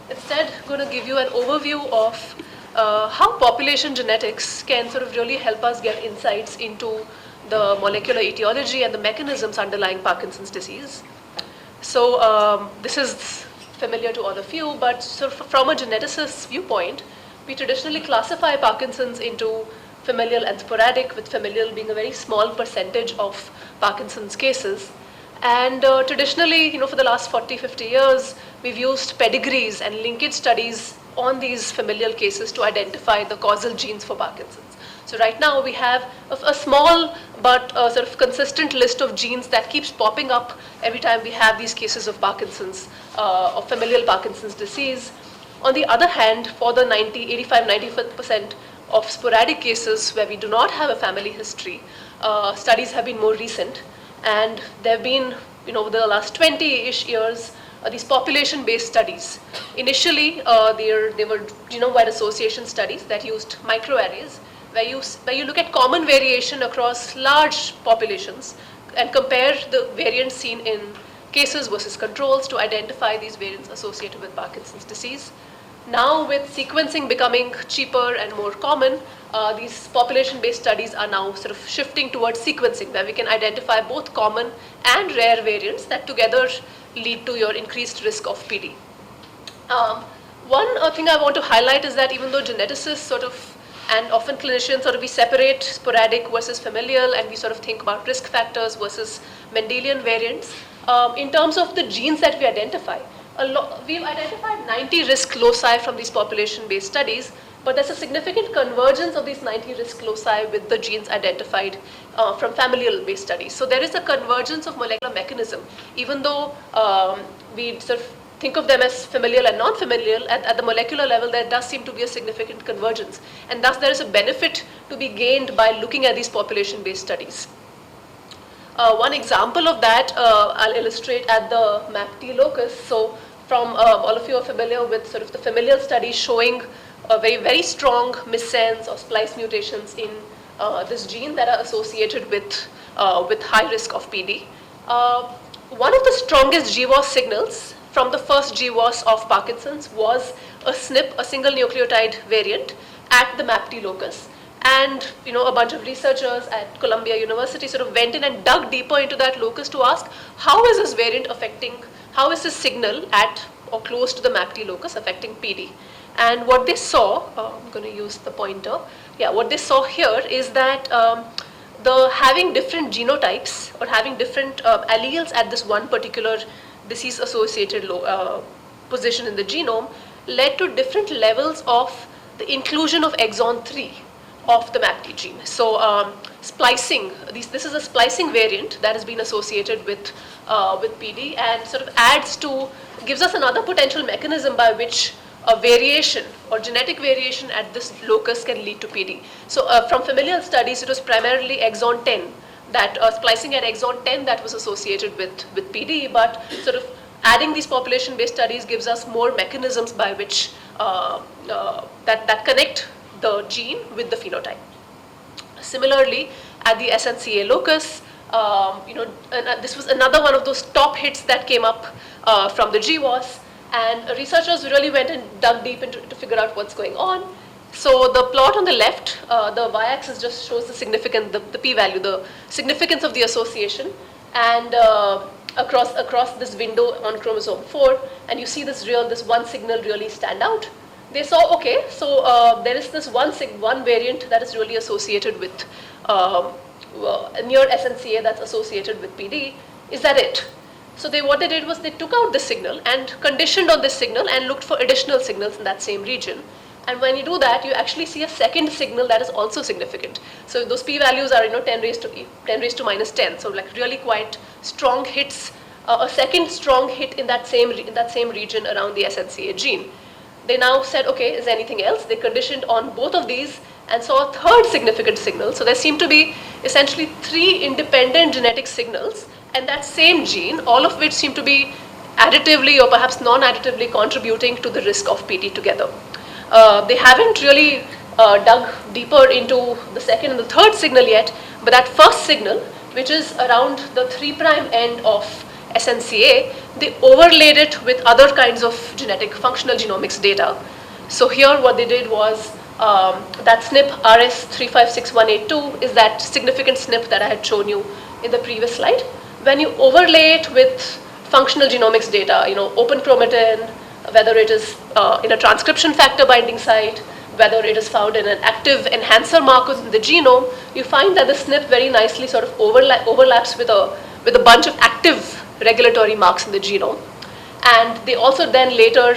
instead going to give you an overview of how population genetics can sort of really help us get insights into the molecular etiology and the mechanisms underlying Parkinson's disease. So this is familiar to all of you, but sort of from a geneticist's viewpoint, we traditionally classify Parkinson's into familial and sporadic, with familial being a very small percentage of Parkinson's cases. And traditionally, for the last 40, 50 years, we've used pedigrees and linkage studies on these familial cases to identify the causal genes for Parkinson's. So right now we have a small but sort of consistent list of genes that keeps popping up every time we have these cases of Parkinson's, of familial Parkinson's disease. On the other hand, for the 85-90% of sporadic cases where we do not have a family history, studies have been more recent, and there have been, over the last 20-ish years, these population-based studies. Initially, they were genome-wide association studies that used microarrays, where you look at common variation across large populations and compare the variants seen in cases versus controls to identify these variants associated with Parkinson's disease. Now, with sequencing becoming cheaper and more common, these population-based studies are now sort of shifting towards sequencing, where we can identify both common and rare variants that together lead to your increased risk of PD. One thing I want to highlight is that even though geneticists and often clinicians we separate sporadic versus familial, and we sort of think about risk factors versus Mendelian variants, in terms of the genes that we identify, we've identified 90 risk loci from these population-based studies, but there's a significant convergence of these 90 risk loci with the genes identified from familial-based studies. So there is a convergence of molecular mechanism, even though we sort of think of them as familial and non-familial, at the molecular level there does seem to be a significant convergence, and thus there is a benefit to be gained by looking at these population-based studies. One example of that I'll illustrate at the MAPT locus. So from all of you are familiar with sort of the familial studies showing very, very strong missense or splice mutations in this gene that are associated with high risk of PD. One of the strongest GWAS signals from the first GWAS of Parkinson's was a SNP, a single nucleotide variant, at the MAPT locus. And a bunch of researchers at Columbia University sort of went in and dug deeper into that locus to ask, how is this variant affecting, how is this signal at or close to the MAPT locus affecting PD? And what they saw, I'm going to use the pointer, what they saw here is that having different genotypes or having different alleles at this one particular disease-associated position in the genome led to different levels of the inclusion of exon 3 of the MAPT gene. So splicing, this is a splicing variant that has been associated with PD, and sort of gives us another potential mechanism by which a variation or genetic variation at this locus can lead to PD. So from familial studies, it was primarily exon 10, that splicing at exon 10 that was associated with PD, but sort of adding these population-based studies gives us more mechanisms by which that connect the gene with the phenotype. Similarly, at the SNCA locus, this was another one of those top hits that came up from the GWAS, and researchers really went and dug deep to figure out what's going on. So the plot on the left, the y-axis just shows the significance, the p-value, the significance of the association, and across this window on chromosome 4, and you see this one signal really stand out. They saw, okay, so there is this one variant that is really associated with near SNCA that's associated with PD. Is that it? So what they did was they took out this signal and conditioned on this signal and looked for additional signals in that same region. And when you do that, you actually see a second signal that is also significant. So those p-values are 10 raised to minus 10. So like really quite strong hits, a second strong hit in that same region around the SNCA gene. They now said, okay, is there anything else? They conditioned on both of these, and saw a third significant signal. So there seem to be essentially 3 independent genetic signals and that same gene, all of which seem to be additively or perhaps non-additively contributing to the risk of PD together. They haven't really dug deeper into the second and the third signal yet, but that first signal, which is around the 3' end of SNCA, they overlaid it with other kinds of genetic functional genomics data. So here what they did was that SNP RS356182 is that significant SNP that I had shown you in the previous slide. When you overlay it with functional genomics data, open chromatin, whether it is in a transcription factor binding site, whether it is found in an active enhancer markers in the genome, you find that the SNP very nicely sort of overlaps with a bunch of active regulatory marks in the genome. And they also then later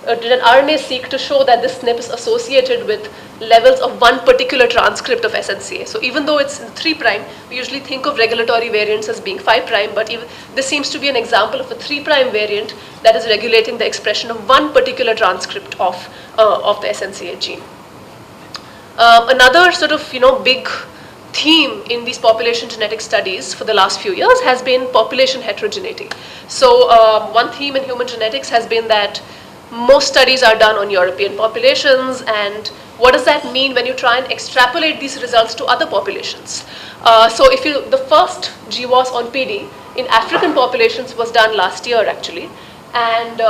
did an RNA-seq to show that this SNP is associated with levels of one particular transcript of SNCA. So even though it's 3', we usually think of regulatory variants as being 5', but even this seems to be an example of a 3' variant that is regulating the expression of one particular transcript of the SNCA gene. Another sort of big theme in these population genetic studies for the last few years has been population heterogeneity. So one theme in human genetics has been that most studies are done on European populations, and what does that mean when you try and extrapolate these results to other populations? So the first GWAS on PD in African populations was done last year actually, and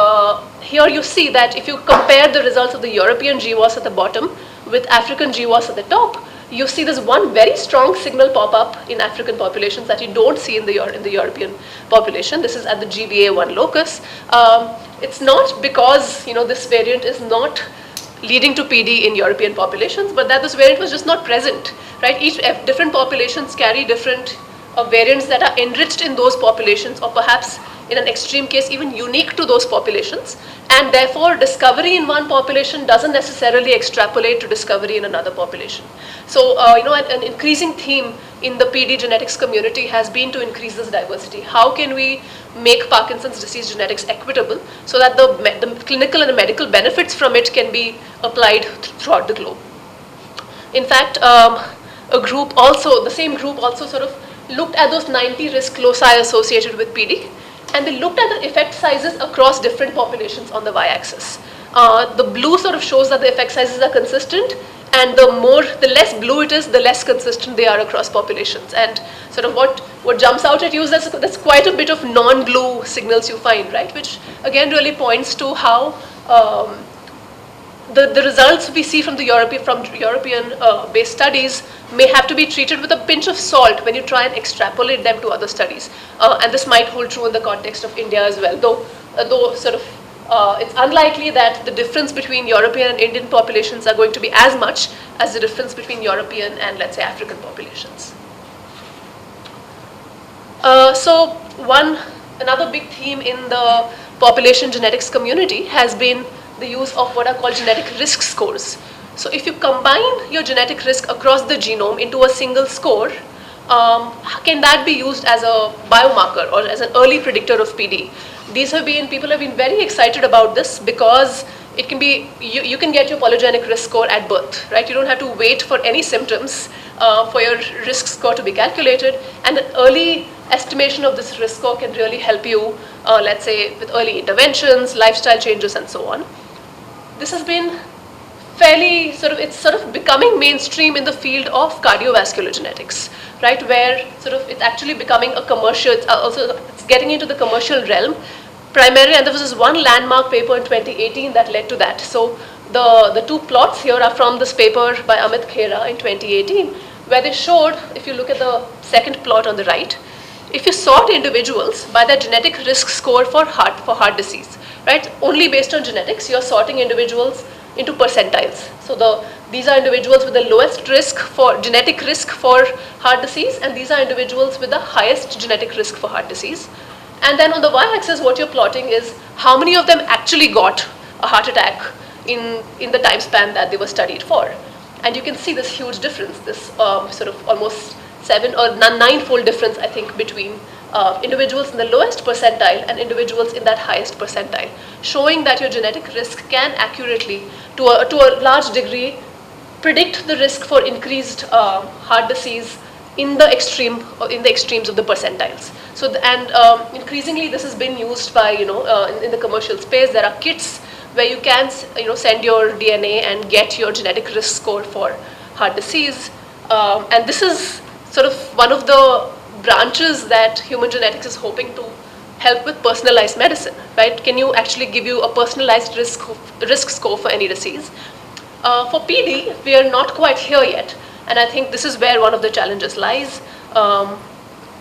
here you see that if you compare the results of the European GWAS at the bottom with African GWAS at the top, you see there's one very strong signal pop up in African populations that you don't see in the European population. This is at the GBA1 locus. It's not because this variant is not leading to PD in European populations, but that this variant was just not present, right? Different populations carry different variants that are enriched in those populations, or perhaps in an extreme case even unique to those populations, and therefore discovery in one population doesn't necessarily extrapolate to discovery in another population. So an increasing theme in the PD genetics community has been to increase this diversity. How can we make Parkinson's disease genetics equitable so that the clinical and the medical benefits from it can be applied throughout the globe? In fact, the same group also sort of looked at those 90 risk loci associated with PD, and they looked at the effect sizes across different populations on the y-axis. The blue sort of shows that the effect sizes are consistent, and the less blue it is, the less consistent they are across populations. And sort of what jumps out at you is that's quite a bit of non-blue signals you find, right? Which again really points to how the results we see from European based studies may have to be treated with a pinch of salt when you try and extrapolate them to other studies. And this might hold true in the context of India as well, though sort of it's unlikely that the difference between European and Indian populations are going to be as much as the difference between European and, let's say, African populations. So another big theme in the population genetics community has been the use of what are called genetic risk scores. So if you combine your genetic risk across the genome into a single score, can that be used as a biomarker or as an early predictor of PD? People have been very excited about this because it can be, you can get your polygenic risk score at birth, right? You don't have to wait for any symptoms for your risk score to be calculated, and an early estimation of this risk score can really help you, let's say, with early interventions, lifestyle changes, and so on. This has been it's sort of becoming mainstream in the field of cardiovascular genetics, right? Where sort of it's actually becoming a commercial, it's getting into the commercial realm primarily, and there was this one landmark paper in 2018 that led to that. So the two plots here are from this paper by Amit Khera in 2018, where they showed, if you look at the second plot on the right, if you sort individuals by their genetic risk score for heart disease, right? Only based on genetics, you're sorting individuals into percentiles. So these are individuals with the lowest risk for genetic risk for heart disease, and these are individuals with the highest genetic risk for heart disease. And then on the y-axis, what you're plotting is how many of them actually got a heart attack in the time span that they were studied for. And you can see this huge difference, this sort of almost 7 or 9-fold difference, I think, between individuals in the lowest percentile and individuals in that highest percentile, showing that your genetic risk can accurately, to a large degree, predict the risk for increased heart disease in the extremes of the percentiles. So increasingly this has been used by in the commercial space. There are kits where you can send your DNA and get your genetic risk score for heart disease, and this is sort of one of the branches that human genetics is hoping to help with personalized medicine, right? Can you actually give you a personalized risk score for any disease? For PD, we are not quite here yet, and I think this is where one of the challenges lies.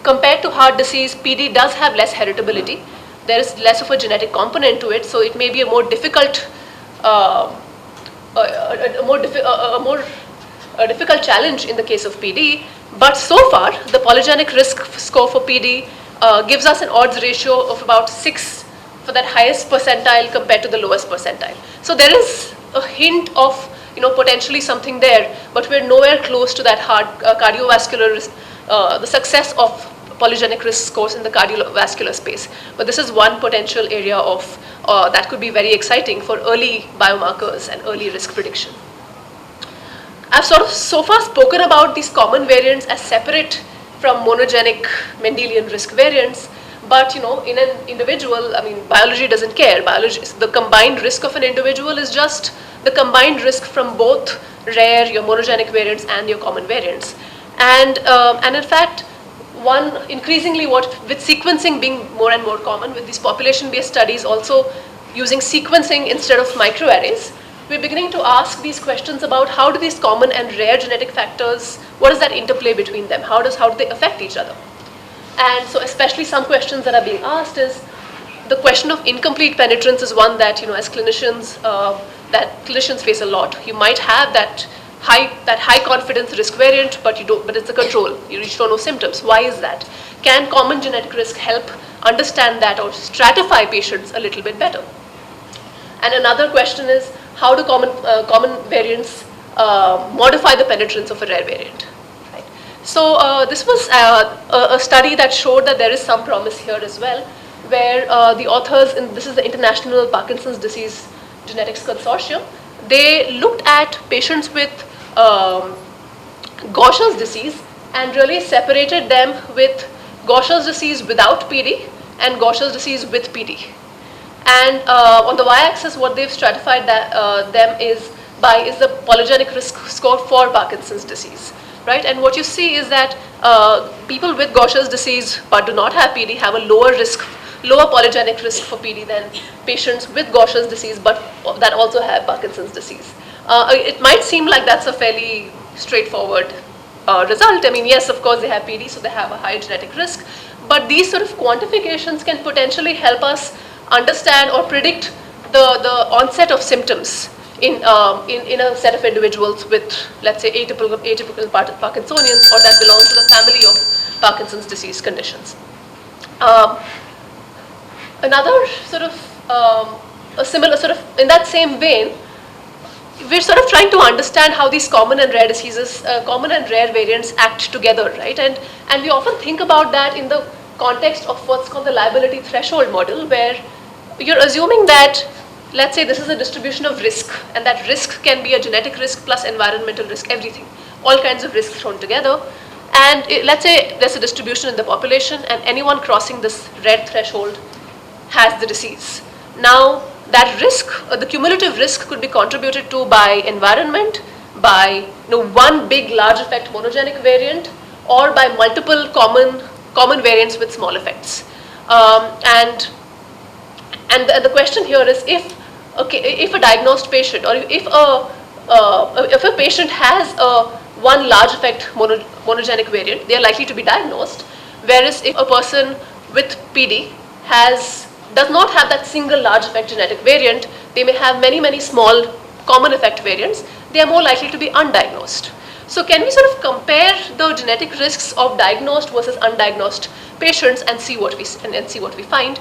Compared to heart disease, PD does have less heritability. There is less of a genetic component to it, so it may be a more difficult, difficult challenge in the case of PD. But so far, the polygenic risk score for PD gives us an odds ratio of about 6 for that highest percentile compared to the lowest percentile. So there is a hint of potentially something there, but we're nowhere close to that cardiovascular risk, the success of polygenic risk scores in the cardiovascular space. But this is one potential area of that could be very exciting for early biomarkers and early risk prediction. I've sort of so far spoken about these common variants as separate from monogenic Mendelian risk variants, but in an individual, I mean, biology doesn't care. Biology, the combined risk of an individual is just the combined risk from both rare, your monogenic variants, and your common variants. And in fact, increasingly with sequencing being more and more common, with these population-based studies also using sequencing instead of microarrays, we're beginning to ask these questions about how do these common and rare genetic factors, what is that interplay between them? How do they affect each other? And so especially some questions that are being asked is, the question of incomplete penetrance is one that, as clinicians, clinicians face a lot. You might have that high confidence risk variant, but it's a control. You show no symptoms. Why is that? Can common genetic risk help understand that or stratify patients a little bit better? And another question is, how do common variants modify the penetrance of a rare variant? Right. So this was a study that showed that there is some promise here as well, where the authors, this is the International Parkinson's Disease Genetics Consortium, they looked at patients with Gaucher's disease and really separated them with Gaucher's disease without PD and Gaucher's disease with PD. And on the y-axis, what they've stratified them is the polygenic risk score for Parkinson's disease, right? And what you see is that people with Gaucher's disease but do not have PD have a lower polygenic risk for PD than patients with Gaucher's disease but that also have Parkinson's disease. It might seem like that's a fairly straightforward result. I mean, yes, of course they have PD, so they have a high genetic risk, but these sort of quantifications can potentially help us understand or predict the onset of symptoms in a set of individuals with, let's say, atypical Parkinsonians, or that belong to the family of Parkinson's disease conditions. Another sort of a similar sort of in that same vein, we're sort of trying to understand how these common and rare diseases, common and rare variants act together, right? And we often think about that in the context of what's called the liability threshold model, where you're assuming that, let's say this is a distribution of risk, and that risk can be a genetic risk plus environmental risk, everything, all kinds of risks thrown together. And let's say there's a distribution in the population, and anyone crossing this red threshold has the disease. Now, that risk, the cumulative risk, could be contributed to by environment, by one big large effect monogenic variant, or by multiple common variants with small effects. And the question here is, if a diagnosed patient, or if a patient has one large effect monogenic variant, they are likely to be diagnosed. Whereas if a person with PD does not have that single large effect genetic variant, they may have many small common effect variants, they are more likely to be undiagnosed. So can we sort of compare the genetic risks of diagnosed versus undiagnosed patients and see what we find?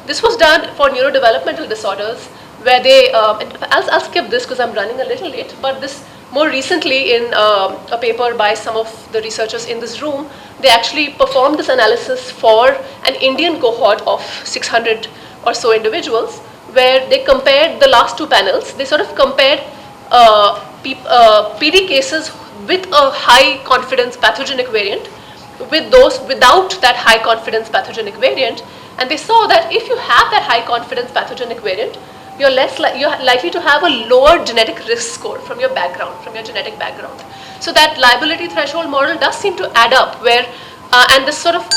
This was done for neurodevelopmental disorders, where they, I'll skip this because I'm running a little late, but this more recently in a paper by some of the researchers in this room, they actually performed this analysis for an Indian cohort of 600 or so individuals, where they compared the last two panels. They sort of compared PD cases with a high confidence pathogenic variant with those without that high confidence pathogenic variant, and they saw that if you have that high confidence pathogenic variant, you're likely to have a lower genetic risk score from your background, from your genetic background. So that liability threshold model does seem to add up where, and this sort of,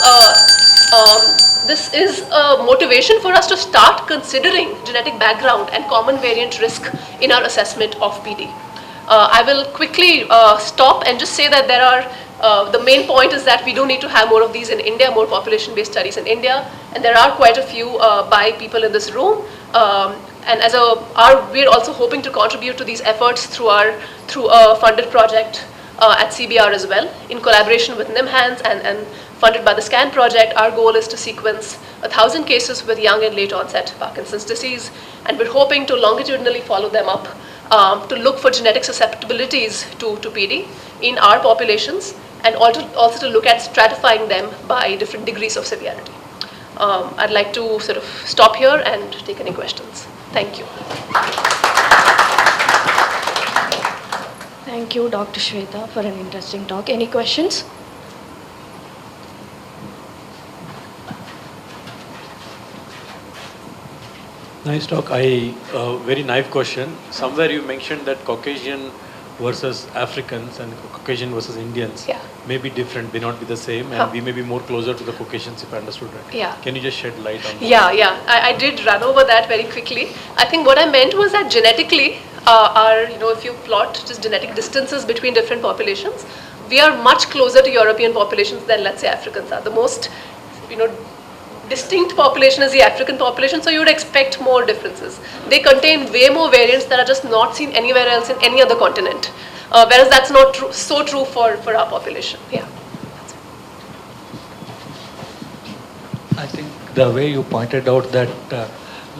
this is a motivation for us to start considering genetic background and common variant risk in our assessment of PD. I will quickly stop and just say that there are, the main point is that we do need to have more of these in India, more population-based studies in India, and there are quite a few by people in this room. And as we're also hoping to contribute to these efforts through a funded project at CBR as well, in collaboration with NIMHANS and funded by the SCAN project. Our goal is to sequence 1,000 cases with young and late onset Parkinson's disease, and we're hoping to longitudinally follow them up to look for genetic susceptibilities to PD in our populations, and also to look at stratifying them by different degrees of severity. I'd like to sort of stop here and take any questions. Thank you. Thank you, Dr. Shweta, for an interesting talk. Any questions? Nice talk. Very naive question. Somewhere you mentioned that Caucasian versus Africans and Caucasian versus Indians may be different, may not be the same, and we may be more closer to the Caucasians, if I understood right. Yeah. Can you just shed light on that? Yeah. I did run over that very quickly. I think what I meant was that genetically, if you plot just genetic distances between different populations, we are much closer to European populations than, let's say, Africans are. The most, distinct population is the African population, so you would expect more differences. They contain way more variants that are just not seen anywhere else in any other continent, whereas that's not so true for our population. Yeah. I think the way you pointed out that a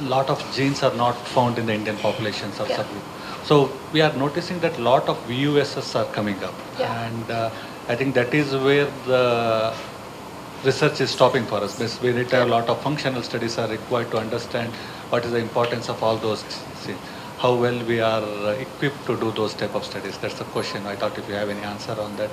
lot of genes are not found in the Indian populations or subgroup. So we are noticing that a lot of VUSs are coming up, and I think that is where the research is stopping for us. We need to have a lot of functional studies are required to understand what is the importance of all those things. How well we are equipped to do those type of studies. That's the question. I thought if you have any answer on that,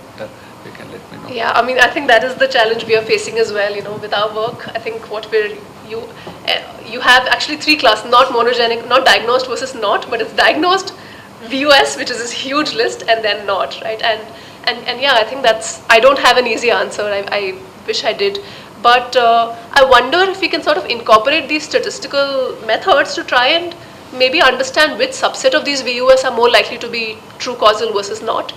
you can let me know. Yeah, I think that is the challenge we are facing as well. With our work, I think what you have actually three classes, not monogenic, not diagnosed versus not, but it's diagnosed, VUS, which is this huge list, and then not, right? And yeah, I think I don't have an easy answer. I wish I did, but I wonder if we can sort of incorporate these statistical methods to try and maybe understand which subset of these VUS are more likely to be true causal versus not.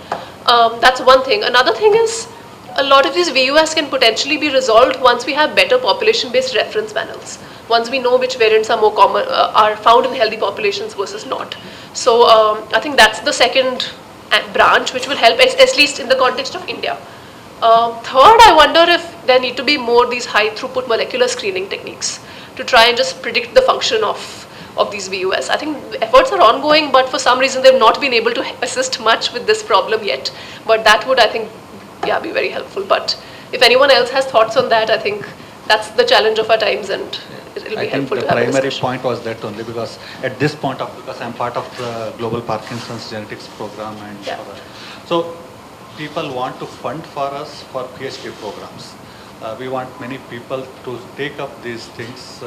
That's one thing. Another thing is a lot of these VUS can potentially be resolved once we have better population-based reference panels. Once we know which variants are more common, are found in healthy populations versus not. So I think that's the second branch which will help, at least in the context of India. Third, I wonder if there need to be more these high throughput molecular screening techniques to try and just predict the function of these VUS. I think efforts are ongoing, but for some reason they've not been able to assist much with this problem yet. But that would, I think, be very helpful. But if anyone else has thoughts on that, I think that's the challenge of our times, and it'll be helpful to have a discussion. I think the primary point was that only because at this point because I'm part of the Global Parkinson's Genetics Program, and so people want to fund for us for PhD programs. We want many people to take up these things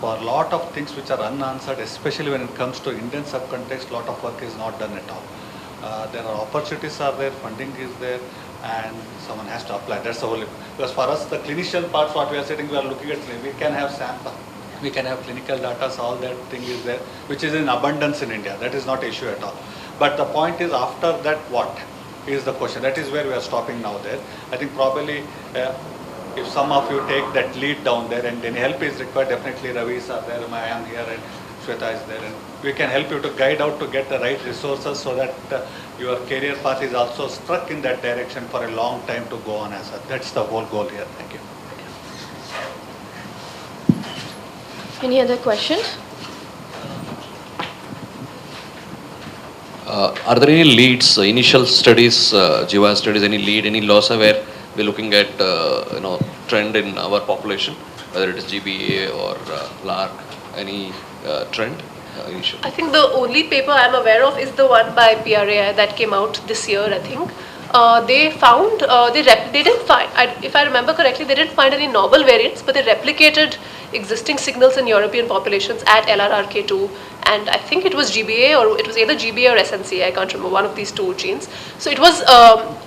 for a lot of things which are unanswered, especially when it comes to Indian subcontext. A lot of work is not done at all. There are opportunities are there, funding is there, and someone has to apply. That's the whole. Because for us, the clinician parts, what we are sitting, we are looking at, we can have sample, we can have clinical data, so all that thing is there, which is in abundance in India. That is not an issue at all. But the point is, after that, what is the question? That is where we are stopping now there. I think probably if some of you take that lead down there and any help is required, definitely Ravi's are there, I am here, and Shweta is there, and we can help you to guide out to get the right resources so that your career path is also struck in that direction for a long time to go on as such. That's the whole goal here. Thank you. Any other questions? Are there any leads, initial studies, GWAS studies, any lead, any LOSA where we're looking at trend in our population, whether it is GBA or LARC, any trend? initially? I think the only paper I'm aware of is the one by PRAI that came out this year, I think. They found, they didn't find, if I remember correctly, they didn't find any novel variants, but they replicated existing signals in European populations at LRRK2, and I think it was GBA, or it was either GBA or SNCA, I can't remember, one of these two genes. So it was,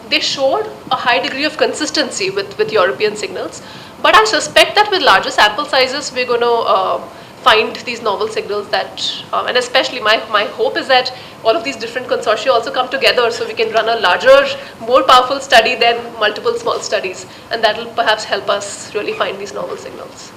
they showed a high degree of consistency with European signals, but I suspect that with larger sample sizes, we're going to find these novel signals that, and especially my hope is that all of these different consortia also come together so we can run a larger, more powerful study than multiple small studies, and that will perhaps help us really find these novel signals.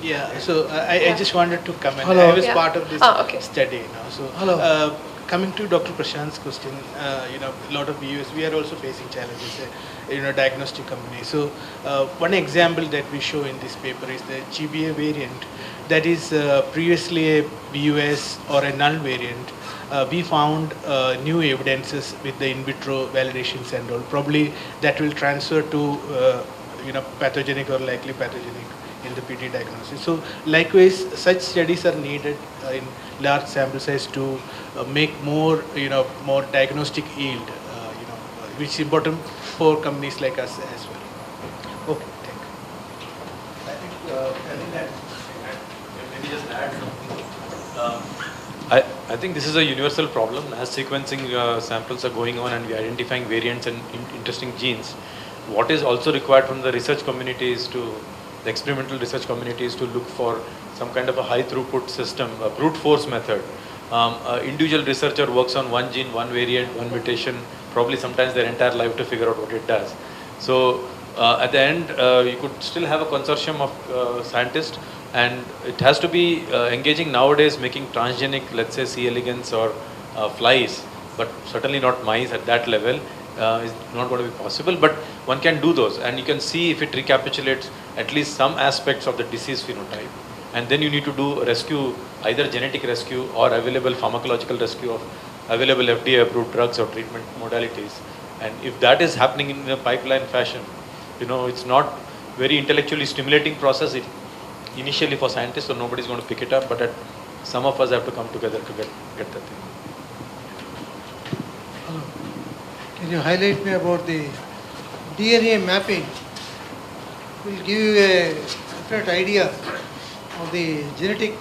Yeah, so I just wanted to comment. Hello. I was part of this study, So, Hello. Coming to Dr. Prashanth's question, a lot of viewers, we are also facing challenges, diagnostic companies. So, one example that we show in this paper is the GBA variant that is previously a BUS or a null variant. We found new evidences with the in vitro validations and all. Probably that will transfer to, pathogenic or likely pathogenic in the PD diagnosis. So likewise, such studies are needed in large sample size to make more, more diagnostic yield, which is important for companies like us as well. Okay, thank you. I think that maybe just add something. I think this is a universal problem. As sequencing samples are going on and we are identifying variants and interesting genes, what is also required from the research community is the experimental research community is to look for some kind of a high throughput system, a brute force method. Individual researcher works on one gene, one variant, one mutation, probably sometimes their entire life to figure out what it does. So at the end, you could still have a consortium of scientists, and it has to be engaging nowadays, making transgenic, let's say C. elegans or flies, but certainly not mice at that level. Is not going to be possible, but one can do those, and you can see if it recapitulates at least some aspects of the disease phenotype, and then you need to do rescue, either genetic rescue or available pharmacological rescue of available FDA approved drugs or treatment modalities. And if that is happening in a pipeline fashion, it's not very intellectually stimulating process initially for scientists, so nobody's going to pick it up, but some of us have to come together to get that thing. Can you highlight me about the DNA mapping? Will give you a different idea of the genetic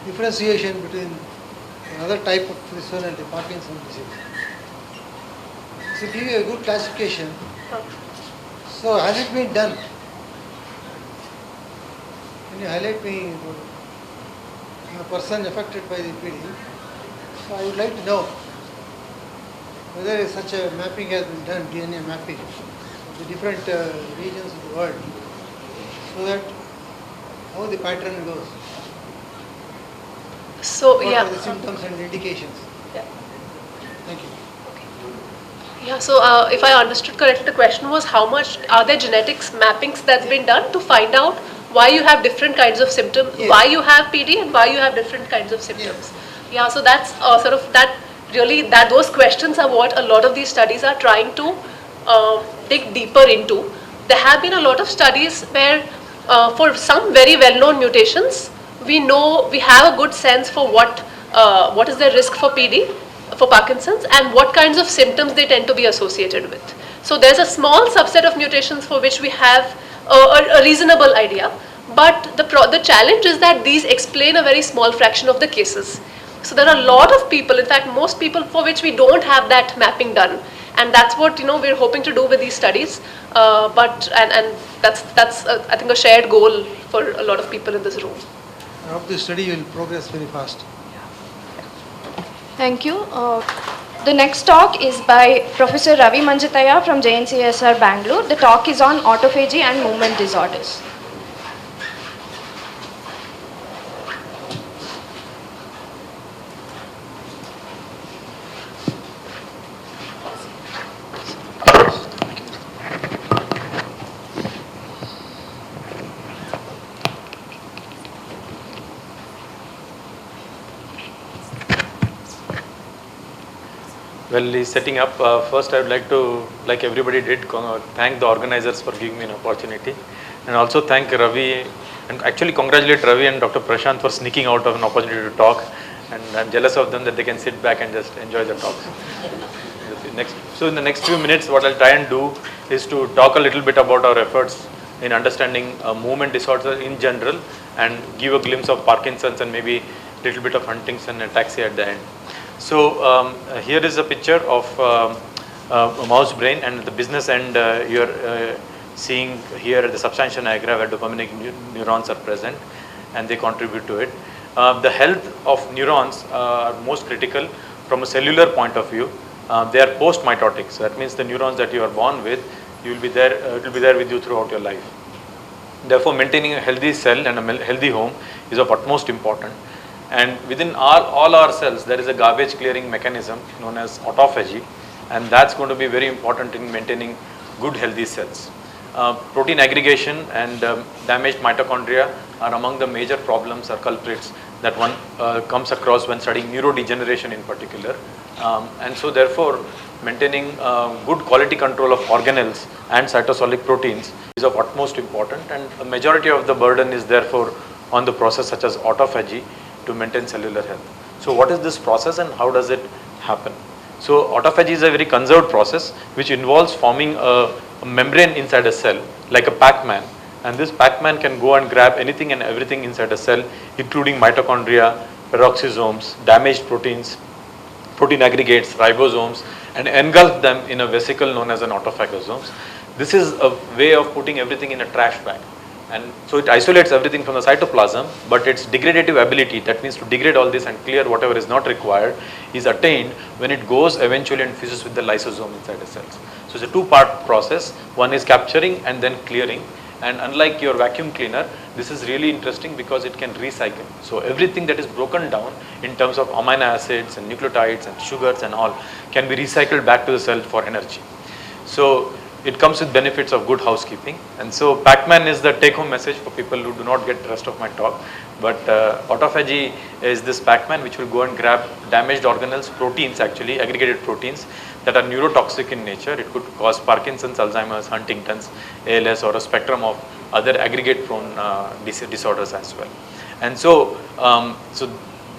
differentiation between another type of this one and the Parkinson's disease. This will give you a good classification. So has it been done? Can you highlight me a person affected by the PD? So I would like to know whether such a mapping has been done, DNA mapping of the different regions of the world, so that how the pattern goes. So what yeah. are the symptoms and indications? Yeah. Thank you. Yeah, so if I understood correctly, the question was how much are there genetics mappings that's been done to find out why you have different kinds of symptoms, why you have PD and why you have different kinds of symptoms. Yeah, so that's sort of those questions are what a lot of these studies are trying to dig deeper into. There have been a lot of studies where for some very well-known mutations, we know, we have a good sense for what is the risk for PD, for Parkinson's, and what kinds of symptoms they tend to be associated with. So there's a small subset of mutations for which we have a reasonable idea, but the challenge is that these explain a very small fraction of the cases. So there are a lot of people, in fact most people, for which we don't have that mapping done, and that's what we're hoping to do with these studies. But that's I think a shared goal for a lot of people in this room. I hope this study will progress very fast. Thank you. The next talk is by Professor Ravi Manjithaya from JNCASR Bangalore. The talk is on autophagy and movement disorders. Well, he's setting up. First, I would like to, like everybody did, thank the organizers for giving me an opportunity, and also thank Ravi and actually congratulate Ravi and Dr. Prashanth for sneaking out of an opportunity to talk, and I'm jealous of them that they can sit back and just enjoy the talks. So in the next few minutes, what I'll try and do is to talk a little bit about our efforts in understanding movement disorder in general, and give a glimpse of Parkinson's and maybe a little bit of Huntington and ataxia at the end. So here is a picture of a mouse brain, and the business end you're seeing here at the substantia nigra where dopaminergic neurons are present and they contribute to it. The health of neurons are most critical from a cellular point of view. They are post-mitotic, so that means the neurons that you are born with, you will be there. It will be there with you throughout your life. Therefore, maintaining a healthy cell and a healthy home is of utmost importance. And within all our cells, there is a garbage clearing mechanism known as autophagy, and that's going to be very important in maintaining good healthy cells. Protein aggregation and damaged mitochondria are among the major problems or culprits that one comes across when studying neurodegeneration in particular. And so therefore, maintaining good quality control of organelles and cytosolic proteins is of utmost important, and a majority of the burden is therefore on the process such as autophagy to maintain cellular health. So what is this process and how does it happen? So autophagy is a very conserved process which involves forming a membrane inside a cell like a Pac-Man, and this Pac-Man can go and grab anything and everything inside a cell, including mitochondria, peroxisomes, damaged proteins, protein aggregates, ribosomes, and engulf them in a vesicle known as an autophagosomes. This is a way of putting everything in a trash bag, and so it isolates everything from the cytoplasm, but its degradative ability, that means to degrade all this and clear whatever is not required, is attained when it goes eventually and fuses with the lysosome inside the cells. So it's a two-part process. One is capturing and then clearing, and unlike your vacuum cleaner, this is really interesting because it can recycle. So everything that is broken down in terms of amino acids and nucleotides and sugars and all can be recycled back to the cell for energy. So it comes with benefits of good housekeeping, and so Pac-Man is the take-home message for people who do not get the rest of my talk. But autophagy is this Pac-Man which will go and grab damaged organelles, proteins actually, aggregated proteins that are neurotoxic in nature. It could cause Parkinson's, Alzheimer's, Huntington's, ALS, or a spectrum of other aggregate-prone disorders as well. And so, so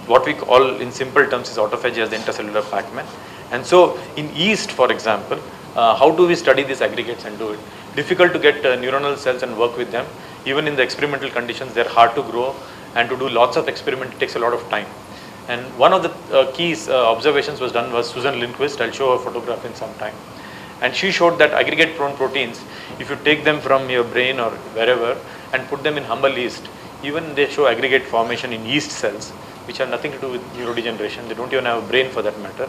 what we call in simple terms is autophagy as the intercellular Pac-Man. And so in yeast, for example, how do we study these aggregates and do it? Difficult to get neuronal cells and work with them. Even in the experimental conditions, they're hard to grow, and to do lots of experiments takes a lot of time. And one of the key observations was done was Susan Lindquist. I'll show a photograph in some time. And she showed that aggregate prone proteins, if you take them from your brain or wherever and put them in humble yeast, even they show aggregate formation in yeast cells, which have nothing to do with neurodegeneration. They don't even have a brain for that matter.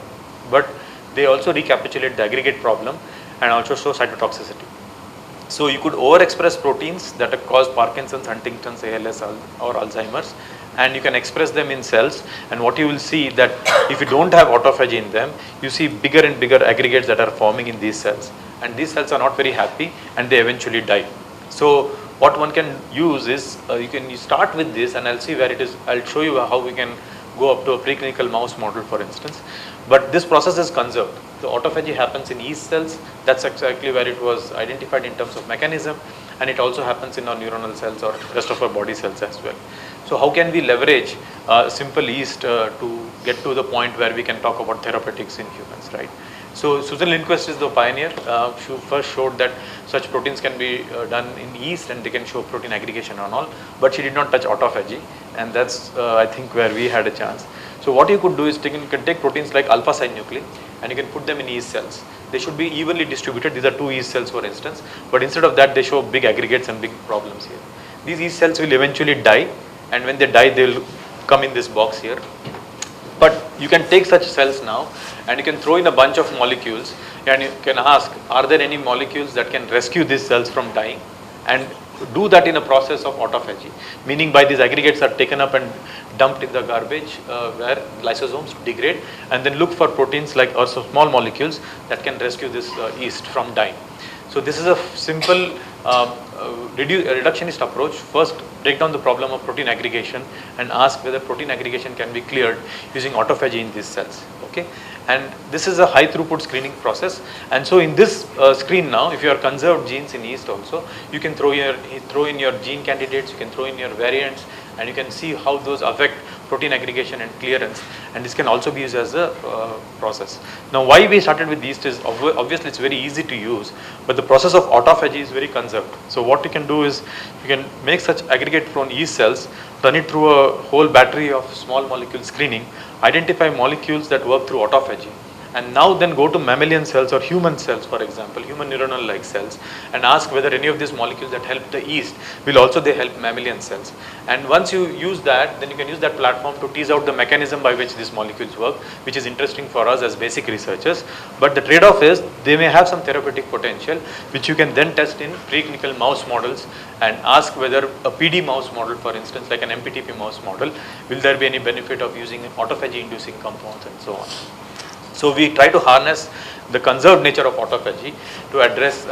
But they also recapitulate the aggregate problem and also show cytotoxicity. So you could overexpress proteins that cause Parkinson's, Huntington's, ALS, or Alzheimer's, and you can express them in cells, and what you will see that if you don't have autophagy in them, you see bigger and bigger aggregates that are forming in these cells, and these cells are not very happy and they eventually die. So what one can use is, you start with this, and I'll see where it is. I'll show you how we can go up to a preclinical mouse model, for instance. But this process is conserved. The autophagy happens in yeast cells. That's exactly where it was identified in terms of mechanism, and it also happens in our neuronal cells or rest of our body cells as well. So how can we leverage simple yeast to get to the point where we can talk about therapeutics in humans, right? So Susan Lindquist is the pioneer. She first showed that such proteins can be done in yeast and they can show protein aggregation and all, but she did not touch autophagy, and that's I think where we had a chance. So what you could do is you can take proteins like alpha synuclein and you can put them in yeast cells. They should be evenly distributed. These are 2 yeast cells, for instance, but instead of that they show big aggregates and big problems here. These yeast cells will eventually die, and when they die they will come in this box here. But you can take such cells now and you can throw in a bunch of molecules, and you can ask, are there any molecules that can rescue these cells from dying, and do that in a process of autophagy, meaning by these aggregates are taken up and dumped in the garbage where lysosomes degrade, and then look for proteins like or some small molecules that can rescue this yeast from dying. So this is a simple reductionist approach. First, break down the problem of protein aggregation and ask whether protein aggregation can be cleared using autophagy in these cells. Okay, And this is a high throughput screening process. And so in this screen now, if you are conserved genes in yeast also, you can throw in your gene candidates, you can throw in your variants, and you can see how those affect protein aggregation and clearance, and this can also be used as a process. Now why we started with yeast is obviously it's very easy to use, but the process of autophagy is very conserved. So what you can do is you can make such aggregate prone yeast cells, run it through a whole battery of small molecule screening, identify molecules that work through autophagy, and now then go to mammalian cells or human cells, for example, human neuronal like cells, and ask whether any of these molecules that help the yeast will also they help mammalian cells. And once you use that, then you can use that platform to tease out the mechanism by which these molecules work, which is interesting for us as basic researchers. But the trade-off is they may have some therapeutic potential, which you can then test in preclinical mouse models and ask whether a PD mouse model, for instance, like an MPTP mouse model, will there be any benefit of using autophagy inducing compounds and so on. So we try to harness the conserved nature of autophagy to address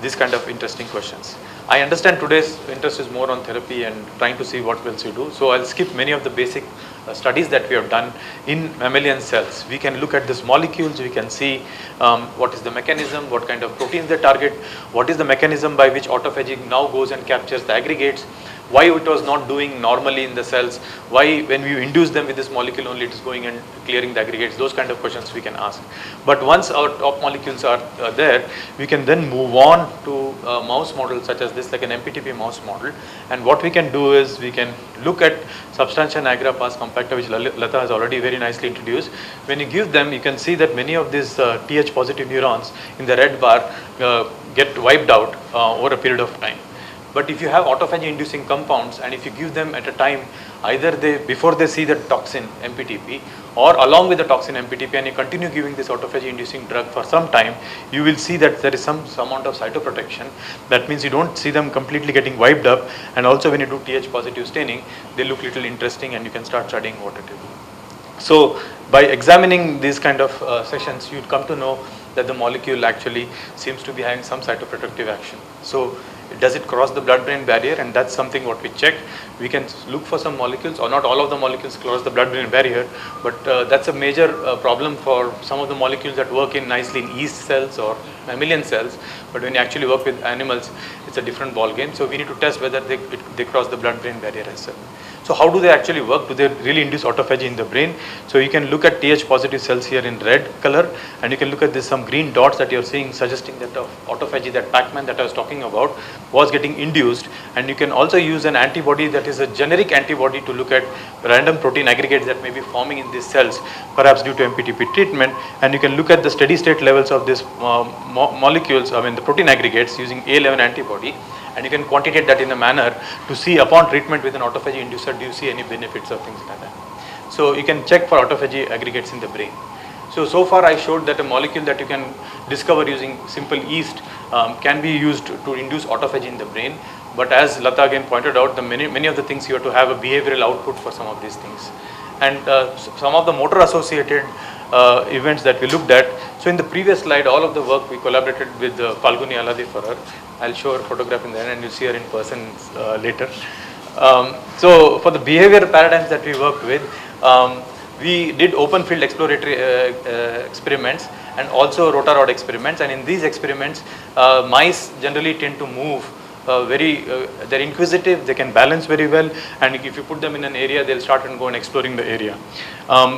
these kind of interesting questions. I understand today's interest is more on therapy and trying to see what else you do. So I'll skip many of the basic studies that we have done in mammalian cells. We can look at these molecules, we can see what is the mechanism, what kind of proteins they target, what is the mechanism by which autophagy now goes and captures the aggregates, why it was not doing normally in the cells, why when we induce them with this molecule only it is going and clearing the aggregates, those kind of questions we can ask. But once our top molecules are there, we can then move on to mouse models such as this, like an MPTP mouse model, and what we can do is we can look at substantia nigra pars compacta, which Latha has already very nicely introduced. When you give them, you can see that many of these TH positive neurons in the red bar get wiped out over a period of time. But if you have autophagy inducing compounds and if you give them at a time, either before they see the toxin MPTP or along with the toxin MPTP, and you continue giving this autophagy inducing drug for some time, you will see that there is some amount of cytoprotection. That means you don't see them completely getting wiped up, and also when you do TH positive staining, they look little interesting and you can start studying what it is. So by examining these kind of sessions, you'd come to know that the molecule actually seems to be having some cytoprotective action. So does it cross the blood-brain barrier? And that's something what we check. We can look for some molecules, or not all of the molecules cross the blood-brain barrier, but that's a major problem for some of the molecules that work in nicely in yeast cells or mammalian cells. But when you actually work with animals, it's a different ball game. So we need to test whether they cross the blood-brain barrier as well. So how do they actually work? Do they really induce autophagy in the brain? So you can look at TH positive cells here in red color, and you can look at this some green dots that you're seeing, suggesting that autophagy, that Pac-Man that I was talking about, was getting induced. And you can also use an antibody that is a generic antibody to look at random protein aggregates that may be forming in these cells, perhaps due to MPTP treatment. And you can look at the steady state levels of these molecules, the protein aggregates, using A11 antibody. And you can quantitate that in a manner to see upon treatment with an autophagy inducer, do you see any benefits or things like that. So you can check for autophagy aggregates in the brain. So far I showed that a molecule that you can discover using simple yeast can be used to induce autophagy in the brain. But as Latha again pointed out, many of the things you have to have a behavioral output for some of these things. And some of the motor associated events that we looked at. So in the previous slide, all of the work we collaborated with Phalguni Alladi for her. I'll show her photograph in there and you'll see her in person later. So for the behavior paradigms that we worked with, we did open field exploratory experiments and also rotarod experiments. And in these experiments, mice generally tend to move they're inquisitive, they can balance very well, and if you put them in an area, they'll start and go and exploring the area.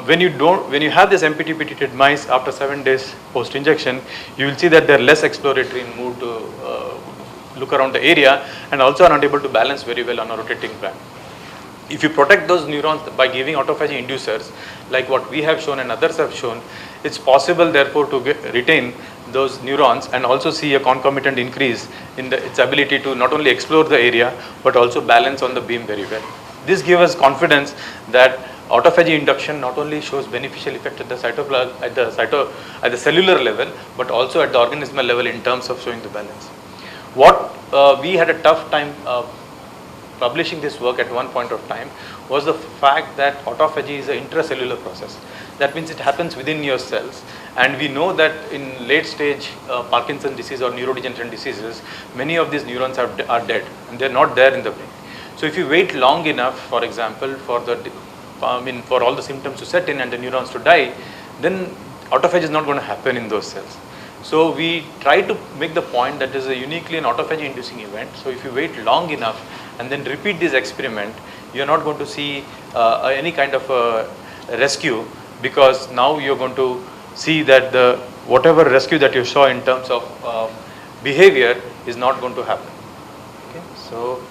When you have this MPTP treated mice after 7 days post injection, you will see that they're less exploratory in mood to look around the area, and also are not able to balance very well on a rotating plan. If you protect those neurons by giving autophagy inducers, like what we have shown and others have shown, it's possible therefore to retain those neurons and also see a concomitant increase in its ability to not only explore the area but also balance on the beam very well. This gives us confidence that autophagy induction not only shows beneficial effect at the cellular level but also at the organismal level in terms of showing the balance. What we had a tough time publishing this work at one point of time was the fact that autophagy is an intracellular process. That means it happens within your cells, and we know that in late stage Parkinson disease or neurodegenerative diseases, many of these neurons are dead and they're not there in the brain. So if you wait long enough, for example, for all the symptoms to set in and the neurons to die, then autophagy is not going to happen in those cells. So we try to make the point that is a uniquely an autophagy inducing event. So if you wait long enough and then repeat this experiment, you're not going to see any kind of rescue, because now you're going to see that the whatever rescue that you saw in terms of behavior is not going to happen. Okay, so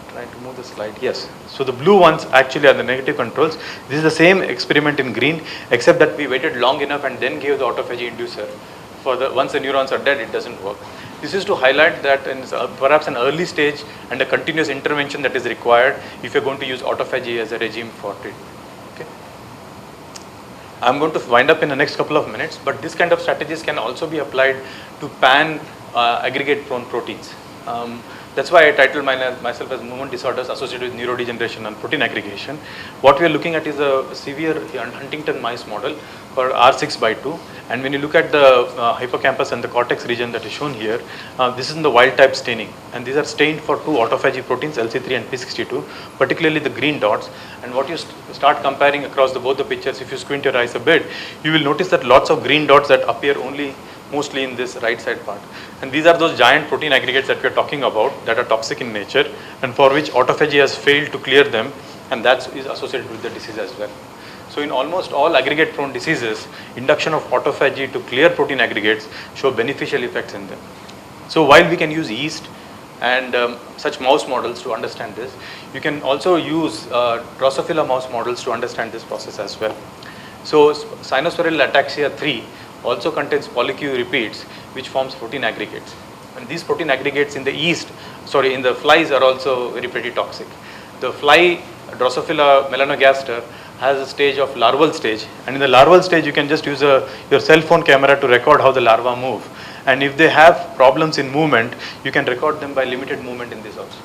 trying to move the slide. Yes. So the blue ones actually are the negative controls. This is the same experiment in green, except that we waited long enough and then gave the autophagy inducer. For the once the neurons are dead, it doesn't work. This is to highlight that in perhaps an early stage and a continuous intervention that is required if you're going to use autophagy as a regime for treatment. Okay. I'm going to wind up in the next couple of minutes, but this kind of strategies can also be applied to pan aggregate prone proteins. That's why I titled myself as movement disorders associated with neurodegeneration and protein aggregation. What we are looking at is a severe Huntington mice model for R6/2. And when you look at the hippocampus and the cortex region that is shown here, this is in the wild type staining. And these are stained for two autophagy proteins, LC3 and P62, particularly the green dots. And what you start comparing across both the pictures, if you squint your eyes a bit, you will notice that lots of green dots that appear mostly in this right side part. And these are those giant protein aggregates that we are talking about that are toxic in nature and for which autophagy has failed to clear them, and that is associated with the disease as well. So in almost all aggregate prone diseases, induction of autophagy to clear protein aggregates show beneficial effects in them. So while we can use yeast and such mouse models to understand this, you can also use Drosophila mouse models to understand this process as well. So sinusoidal ataxia 3 also contains polyQ repeats which forms protein aggregates. And these protein aggregates in the flies are also pretty toxic. The fly Drosophila melanogaster has a stage of larval stage, and in the larval stage you can just use your cell phone camera to record how the larvae move. And if they have problems in movement, you can record them by limited movement in this also.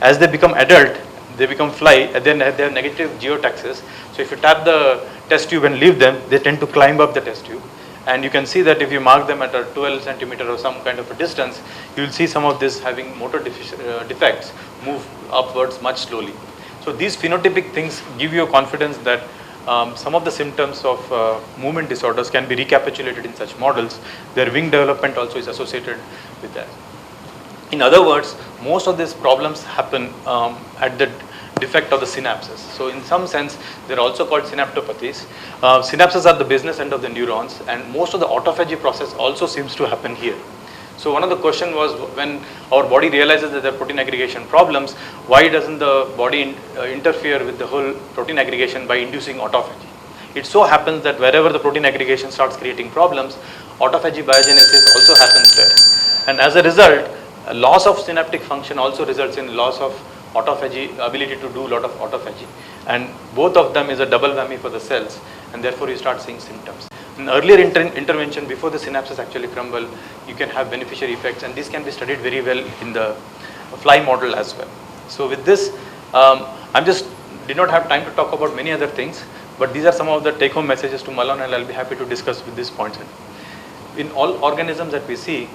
As they become adult, they become fly, and then they have negative geotaxis. So if you tap the test tube and leave them, they tend to climb up the test tube. And you can see that if you mark them at a 12 centimeter or some kind of a distance, you will see some of this having motor defects move upwards much slowly. So these phenotypic things give you a confidence that some of the symptoms of movement disorders can be recapitulated in such models. Their wing development also is associated with that. In other words, most of these problems happen at the defect of the synapses. So in some sense, they're also called synaptopathies. Synapses are the business end of the neurons, and most of the autophagy process also seems to happen here. So one of the questions was, when our body realizes that there are protein aggregation problems, why doesn't the body interfere with the whole protein aggregation by inducing autophagy? It so happens that wherever the protein aggregation starts creating problems, autophagy biogenesis also happens there. And as a result, a loss of synaptic function also results in loss of autophagy, ability to do a lot of autophagy. And both of them is a double whammy for the cells, and therefore you start seeing symptoms. In earlier intervention, before the synapses actually crumble, you can have beneficiary effects, and this can be studied very well in the fly model as well. So with this, did not have time to talk about many other things, but these are some of the take-home messages to Malone, and I'll be happy to discuss with these points. In all organisms that we see,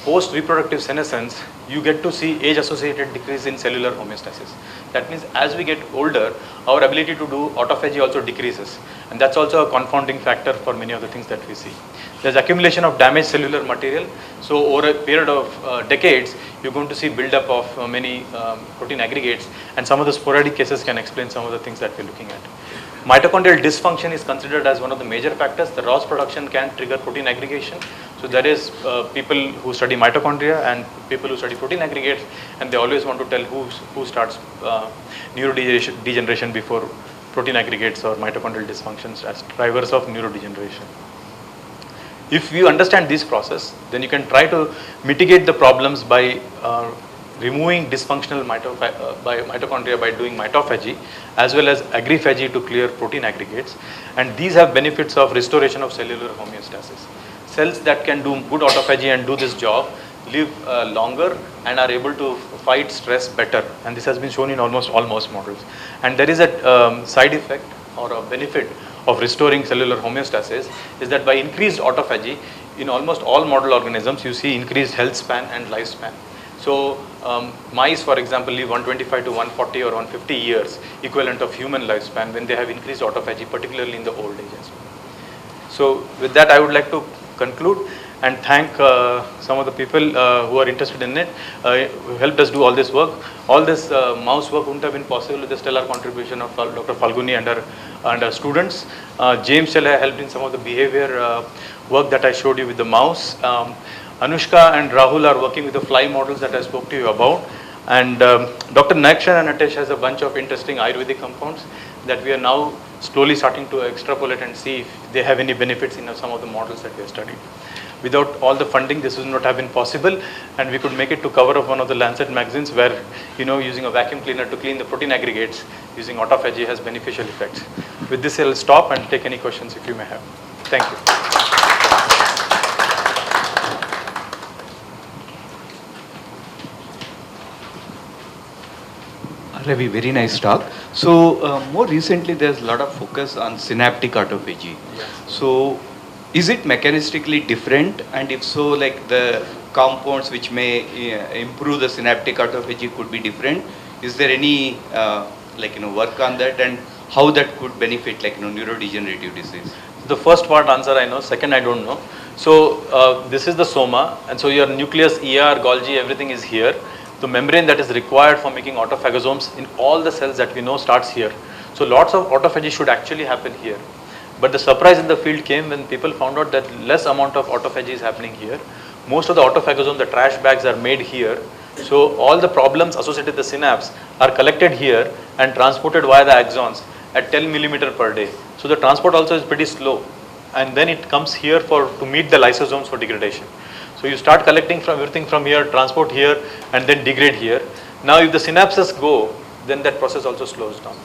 post-reproductive senescence, you get to see age-associated decrease in cellular homeostasis. That means as we get older, our ability to do autophagy also decreases. And that's also a confounding factor for many of the things that we see. There's accumulation of damaged cellular material. So over a period of decades, you're going to see buildup of many protein aggregates. And some of the sporadic cases can explain some of the things that we're looking at. Mitochondrial dysfunction is considered as one of the major factors. The ROS production can trigger protein aggregation. So there is people who study mitochondria and people who study protein aggregates, and they always want to tell who starts neurodegeneration before protein aggregates or mitochondrial dysfunctions as drivers of neurodegeneration. If you understand this process, then you can try to mitigate the problems by removing dysfunctional mitochondria by doing mitophagy, as well as agriphagy to clear protein aggregates. And these have benefits of restoration of cellular homeostasis. Cells that can do good autophagy and do this job live longer and are able to fight stress better. And this has been shown in almost all mouse models. And there is a side effect or a benefit of restoring cellular homeostasis is that by increased autophagy, in almost all model organisms, you see increased health span and lifespan. So mice, for example, live 125 to 140 or 150 years, equivalent of human lifespan, when they have increased autophagy, particularly in the old age as well. So with that, I would like to conclude and thank some of the people who are interested in it, who helped us do all this work. All this mouse work wouldn't have been possible with the stellar contribution of Dr. Phalguni and our students. James Chella helped in some of the behavior work that I showed you with the mouse. Anushka and Rahul are working with the fly models that I spoke to you about. And Dr. Nakshan and Atesh has a bunch of interesting Ayurvedic compounds that we are now slowly starting to extrapolate and see if they have any benefits in some of the models that we have studied. Without all the funding, this would not have been possible, and we could make it to cover of one of the Lancet magazines where, using a vacuum cleaner to clean the protein aggregates using autophagy has beneficial effects. With this, I'll stop and take any questions if you may have. Thank you. Ravi, very nice talk. So more recently there's a lot of focus on synaptic autophagy. So is it mechanistically different, and if so, like the compounds which may improve the synaptic autophagy could be different? Is there any work on that, and how that could benefit neurodegenerative disease? The first part answer I know, second I don't know. So this is the soma, and so your nucleus, ER, Golgi, everything is here. The membrane that is required for making autophagosomes in all the cells that we know starts here. So lots of autophagy should actually happen here. But the surprise in the field came when people found out that less amount of autophagy is happening here. Most of the autophagosomes, the trash bags, are made here. So all the problems associated with the synapse are collected here and transported via the axons at 10 millimeter per day. So the transport also is pretty slow. And then it comes here to meet the lysosomes for degradation. So you start collecting from everything from here, transport here, and then degrade here. Now if the synapses go, then that process also slows down.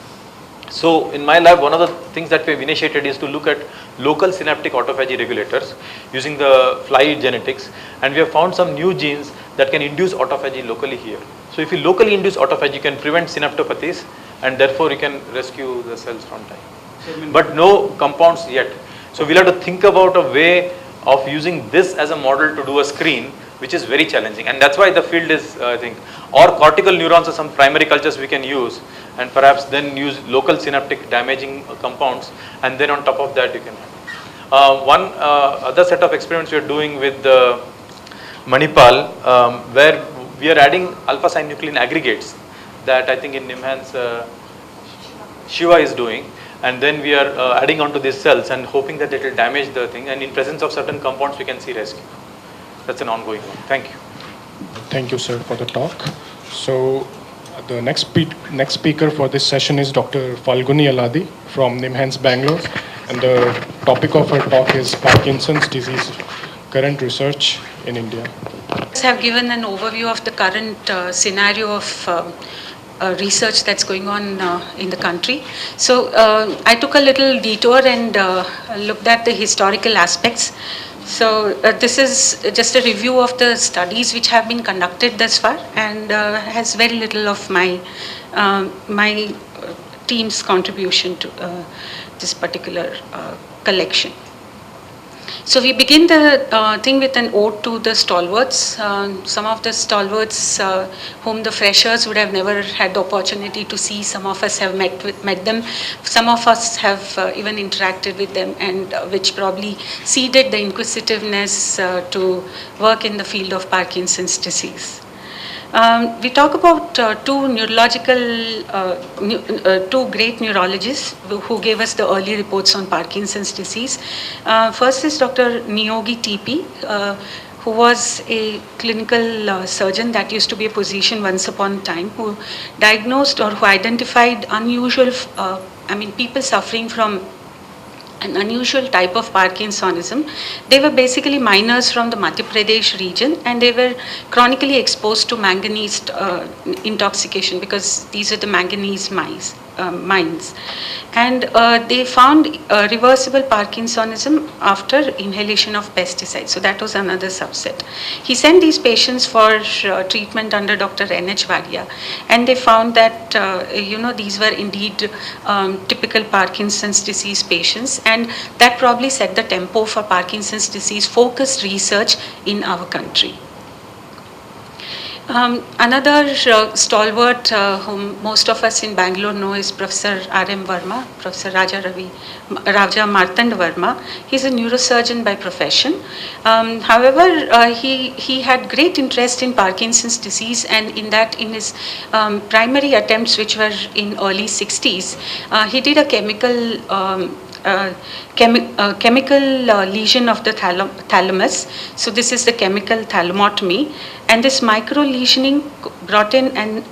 So in my lab, one of the things that we've initiated is to look at local synaptic autophagy regulators using the fly genetics, and we have found some new genes that can induce autophagy locally here. So if you locally induce autophagy, you can prevent synaptopathies, and therefore you can rescue the cells from dying. But no compounds yet. So we'll have to think about a way of using this as a model to do a screen, which is very challenging, and that's why the field is, I think, or cortical neurons or some primary cultures we can use, and perhaps then use local synaptic damaging compounds, and then on top of that you can have. One other set of experiments we are doing with Manipal, where we are adding alpha-synuclein aggregates that I think in NIMHANS Shiva is doing, and then we are adding onto these cells and hoping that it will damage the thing, and in presence of certain compounds we can see rescue. That's an ongoing one. Thank you. Thank you, sir, for the talk. So the next speaker for this session is Dr. Phalguni Alladi from NIMHANS Bangalore, and the topic of her talk is Parkinson's disease, current research in India. Have given an overview of the current scenario of research that's going on in the country. So I took a little detour and looked at the historical aspects. So this is just a review of the studies which have been conducted thus far, and has very little of my team's contribution to this particular collection. So we begin the thing with an ode to the stalwarts. Some of the stalwarts whom the freshers would have never had the opportunity to see. Some of us have met them. Some of us have even interacted with them, and which probably seeded the inquisitiveness to work in the field of Parkinson's disease. We talk about two great neurologists who gave us the early reports on Parkinson's disease. First is Dr. Niyogi TP, who was a clinical surgeon. That used to be a position once upon a time, who diagnosed or who identified unusual, people suffering from an unusual type of Parkinsonism. They were basically miners from the Madhya Pradesh region, and they were chronically exposed to manganese intoxication, because these are the manganese mines. And they found reversible Parkinsonism after inhalation of pesticides. So that was another subset. He sent these patients for treatment under Dr. N.H. Vadia, and they found that these were indeed typical Parkinson's disease patients, and that probably set the tempo for Parkinson's disease focused research in our country. Another stalwart whom most of us in Bangalore know is Professor R.M. Verma, Professor Raja Martand Verma. He's a neurosurgeon by profession. However, he had great interest in Parkinson's disease, and in his primary attempts, which were in early 60s, he did a chemical lesion of the thalamus. So this is the chemical thalamotomy, and this micro lesioning brought in an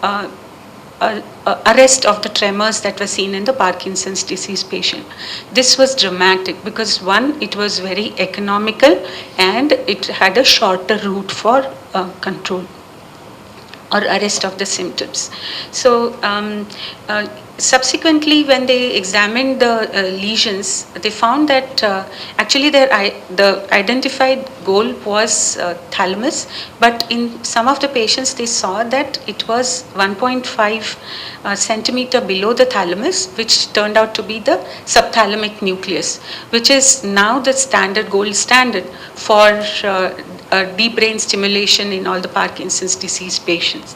arrest of the tremors that were seen in the Parkinson's disease patient. This was dramatic because one, it was very economical and it had a shorter route for control or arrest of the symptoms. So subsequently, when they examined the lesions, they found that actually the identified goal was thalamus, but in some of the patients they saw that it was 1.5 centimeter below the thalamus, which turned out to be the subthalamic nucleus, which is now the gold standard for deep brain stimulation in all the Parkinson's disease patients.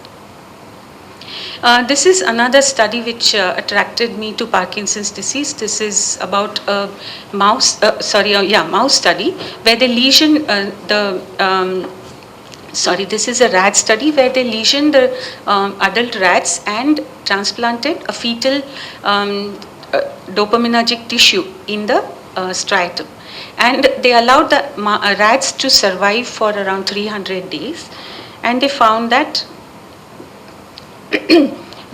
This is another study which attracted me to Parkinson's disease. This is about a mouse study where they lesion this is a rat study where they lesioned the adult rats and transplanted a fetal dopaminergic tissue in the striatum. And they allowed the rats to survive for around 300 days, and they found that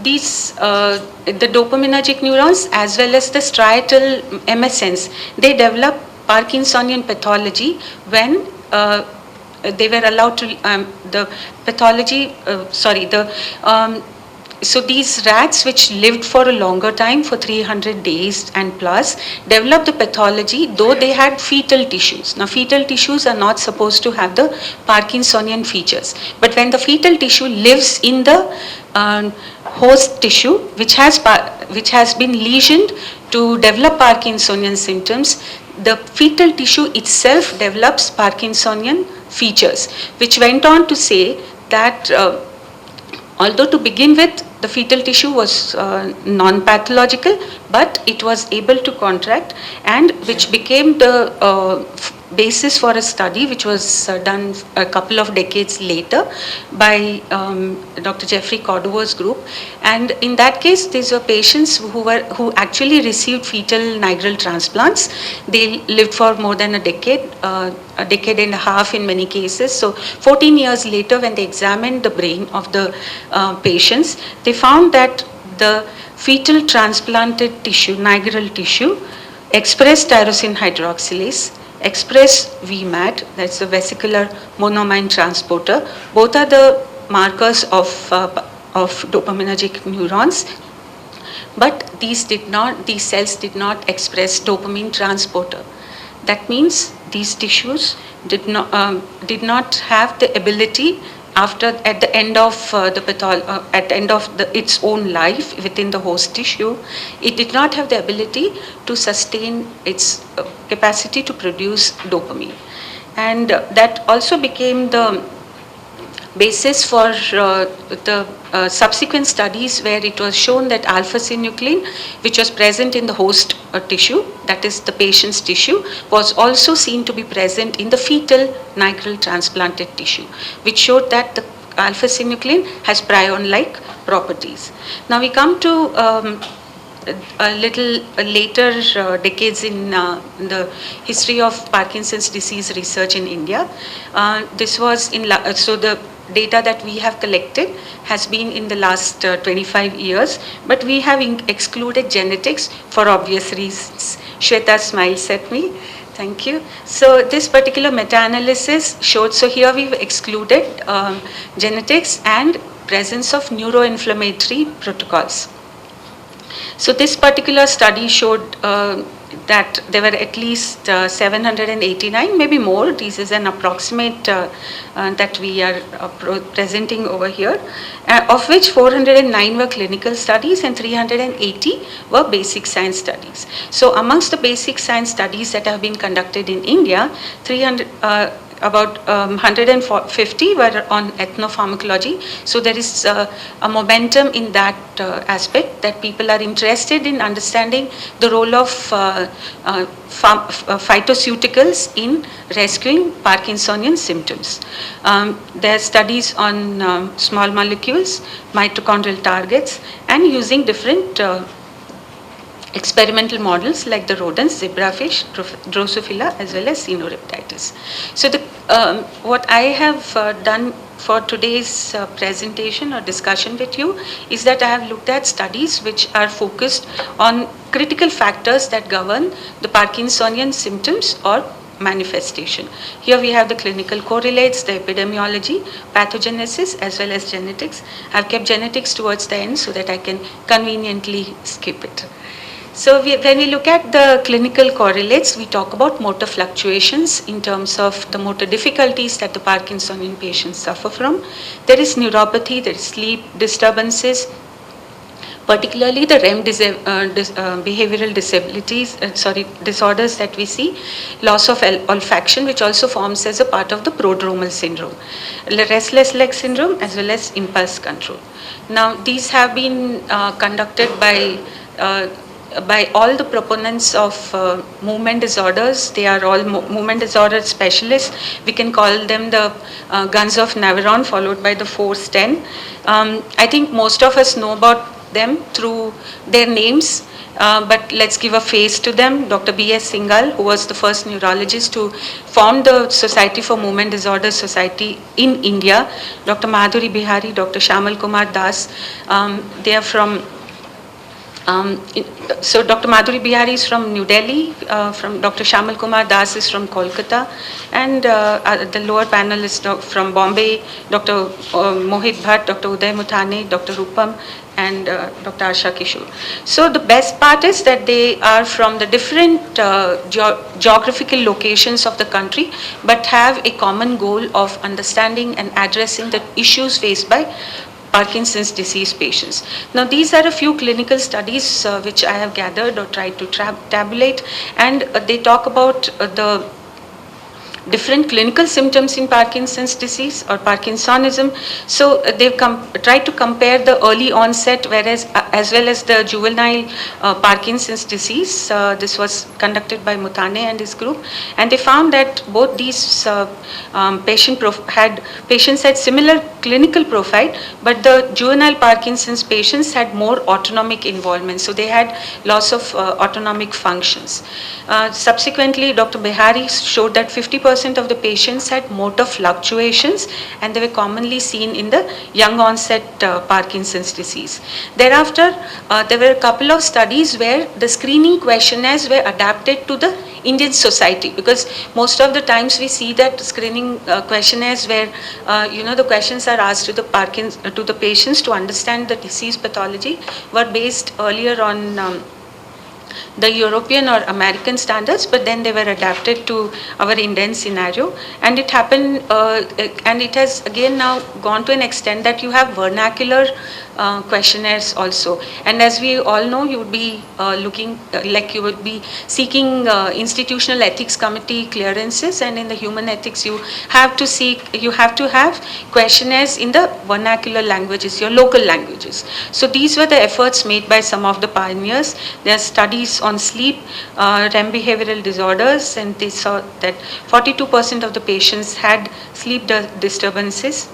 these the dopaminergic neurons as well as the striatal MSNs, they develop Parkinsonian pathology when they were allowed to so these rats which lived for a longer time, for 300 days and plus, developed the pathology though they had fetal tissues. Now fetal tissues are not supposed to have the Parkinsonian features, but when the fetal tissue lives in the host tissue which has been lesioned to develop Parkinsonian symptoms, the fetal tissue itself develops Parkinsonian features, which went on to say that although to begin with the fetal tissue was non-pathological, but it was able to contract, and which became the basis for a study which was done a couple of decades later by Dr. Jeffrey Cordova's group. And in that case, these were patients who actually received fetal nigral transplants. They lived for more than a decade and a half in many cases. So 14 years later, when they examined the brain of the patients, they found that the fetal transplanted tissue, nigral tissue, expressed tyrosine hydroxylase, express VMAT, that's the vesicular monoamine transporter. Both are the markers of dopaminergic neurons, but these cells did not express dopamine transporter. That means these tissues did not have the ability at the end of its own life within the host tissue, it did not have the ability to sustain its capacity to produce dopamine. And that also became the basis for the subsequent studies where it was shown that alpha-synuclein, which was present in the host tissue, that is the patient's tissue, was also seen to be present in the fetal nigral transplanted tissue, which showed that the alpha-synuclein has prion-like properties. Now we come to a little later decades in the history of Parkinson's disease research in India. This was so the data that we have collected has been in the last 25 years, but we have excluded genetics for obvious reasons. Shweta smiles at me. Thank you. So this particular meta-analysis showed, so here we've excluded genetics and presence of neuroinflammatory protocols. So this particular study showed that there were at least 789, maybe more. This is an approximate that we are presenting over here, of which 409 were clinical studies and 380 were basic science studies. So amongst the basic science studies that have been conducted in India, about 150 were on ethnopharmacology. So there is a momentum in that aspect, that people are interested in understanding the role of phytoceuticals in rescuing Parkinsonian symptoms. There are studies on small molecules, mitochondrial targets, and using different experimental models like the rodents, zebrafish, Drosophila, as well as Caenorhabditis. So what I have done for today's presentation or discussion with you is that I have looked at studies which are focused on critical factors that govern the Parkinsonian symptoms or manifestation. Here we have the clinical correlates, the epidemiology, pathogenesis, as well as genetics. I have kept genetics towards the end so that I can conveniently skip it. So when we look at the clinical correlates, we talk about motor fluctuations in terms of the motor difficulties that the Parkinsonian patients suffer from. There is neuropathy, there is sleep disturbances, particularly the REM behavioral disorders that we see, loss of olfaction, which also forms as a part of the prodromal syndrome, restless leg syndrome, as well as impulse control. Now, these have been conducted by all the proponents of movement disorders. They are all movement disorder specialists. We can call them the guns of Navarone, followed by the Force 10. I think most of us know about them through their names, but let's give a face to them. Dr. B.S. Singhal, who was the first neurologist to found the Society for Movement Disorders Society in India. Dr. Madhuri Bihari, Dr. Shamal Kumar Das, they are from so Dr. Madhuri Bihari is from New Delhi, from Dr. Shamal Kumar Das is from Kolkata, and the lower panel is from Bombay, Dr. Mohit Bhatt, Dr. Uday Muthane, Dr. Rupam, and Dr. Asha Kishore. So the best part is that they are from the different geographical locations of the country, but have a common goal of understanding and addressing the issues faced by Parkinson's disease patients. Now, these are a few clinical studies which I have gathered or tried to tabulate, and they talk about the different clinical symptoms in Parkinson's disease or Parkinsonism. So they've tried to compare the early onset, whereas as well as the juvenile Parkinson's disease. This was conducted by Muthane and his group, and they found that both these patients had similar clinical profile, but the juvenile Parkinson's patients had more autonomic involvement. So they had loss of autonomic functions. Subsequently, Dr. Bihari showed that 50% of the patients had motor fluctuations, and they were commonly seen in the young onset Parkinson's disease. Thereafter, there were a couple of studies where the screening questionnaires were adapted to the Indian society, because most of the times we see that screening questionnaires where the questions are asked to the patients to understand the disease pathology were based earlier on the European or American standards, but then they were adapted to our Indian scenario, and it happened, and it has again now gone to an extent that you have vernacular questionnaires also. And as we all know, you would be you would be seeking institutional ethics committee clearances, and in the human ethics you have to have questionnaires in the vernacular languages, your local languages. So these were the efforts made by some of the pioneers. There are studies on sleep, REM behavioral disorders, and they saw that 42% of the patients had sleep disturbances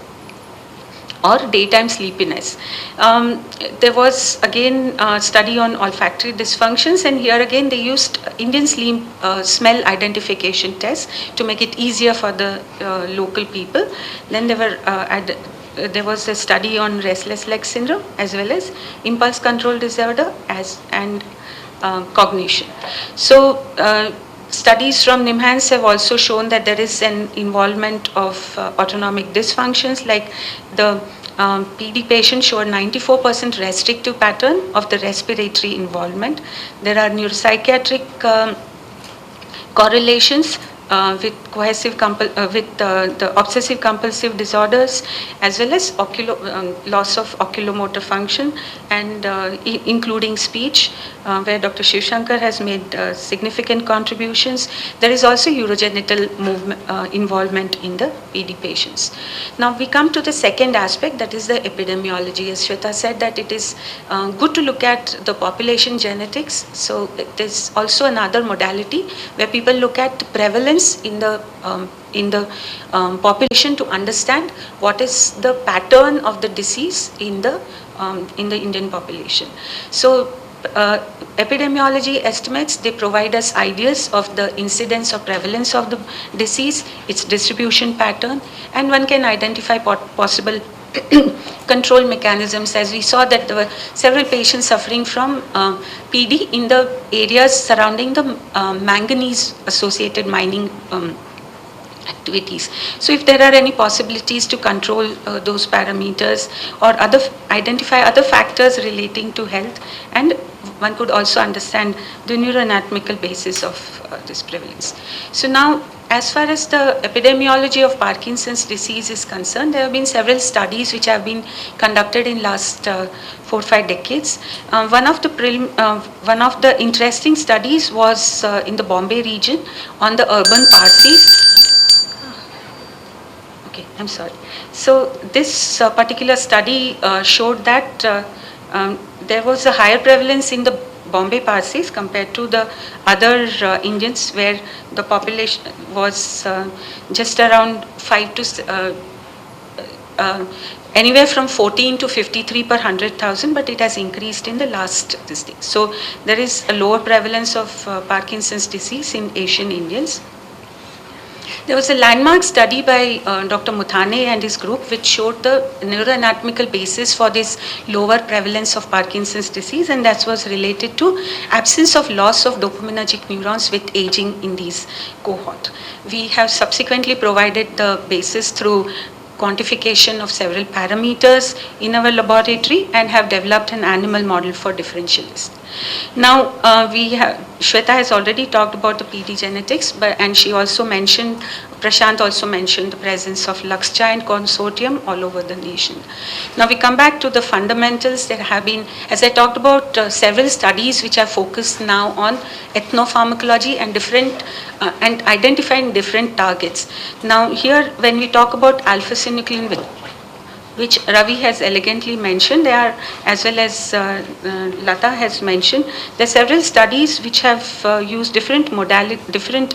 or daytime sleepiness. There was again a study on olfactory dysfunctions, and here again they used Indian smell identification test to make it easier for the local people. Then there was a study on restless leg syndrome as well as impulse control disorder and cognition. So studies from NIMHANS have also shown that there is an involvement of autonomic dysfunctions, like the PD patients show a 94% restrictive pattern of the respiratory involvement. There are neuropsychiatric correlations with the obsessive compulsive disorders, as well as loss of oculomotor function, and including speech, where Dr. Shivshankar has made significant contributions. There is also urogenital involvement in the PD patients. Now we come to the second aspect, that is the epidemiology. As Shweta said, that it is good to look at the population genetics. So it is also another modality where people look at prevalence in the population to understand what is the pattern of the disease in the Indian population. So epidemiology estimates, they provide us ideas of the incidence or prevalence of the disease, its distribution pattern, and one can identify possible control mechanisms. As we saw that there were several patients suffering from PD in the areas surrounding the manganese associated mining activities. So if there are any possibilities to control those parameters or identify other factors relating to health, and one could also understand the neuroanatomical basis of this prevalence. So now, as far as the epidemiology of Parkinson's disease is concerned, there have been several studies which have been conducted in last 4 or 5 decades. One of the interesting studies was in the Bombay region on the urban Parsis. Okay, I'm sorry. So this particular study showed that there was a higher prevalence in the Bombay Parsis compared to the other Indians, where the population was just around 5 to anywhere from 14 to 53 per 100,000, but it has increased in the last this day. So there is a lower prevalence of Parkinson's disease in Asian Indians. There was a landmark study by Dr. Muthane and his group which showed the neuroanatomical basis for this lower prevalence of Parkinson's disease, and that was related to absence of loss of dopaminergic neurons with aging in these cohort. We have subsequently provided the basis through quantification of several parameters in our laboratory and have developed an animal model for differentialist. Now, Shweta has already talked about the PD genetics, and she also mentioned, Prashanth also mentioned the presence of Lux Giant consortium all over the nation. Now we come back to the fundamentals. There have been, as I talked about, several studies which are focused now on ethnopharmacology and and identifying different targets. Now here, when we talk about alpha-synuclein, which Ravi has elegantly mentioned, there are, as well as Latha has mentioned, there are several studies which have used different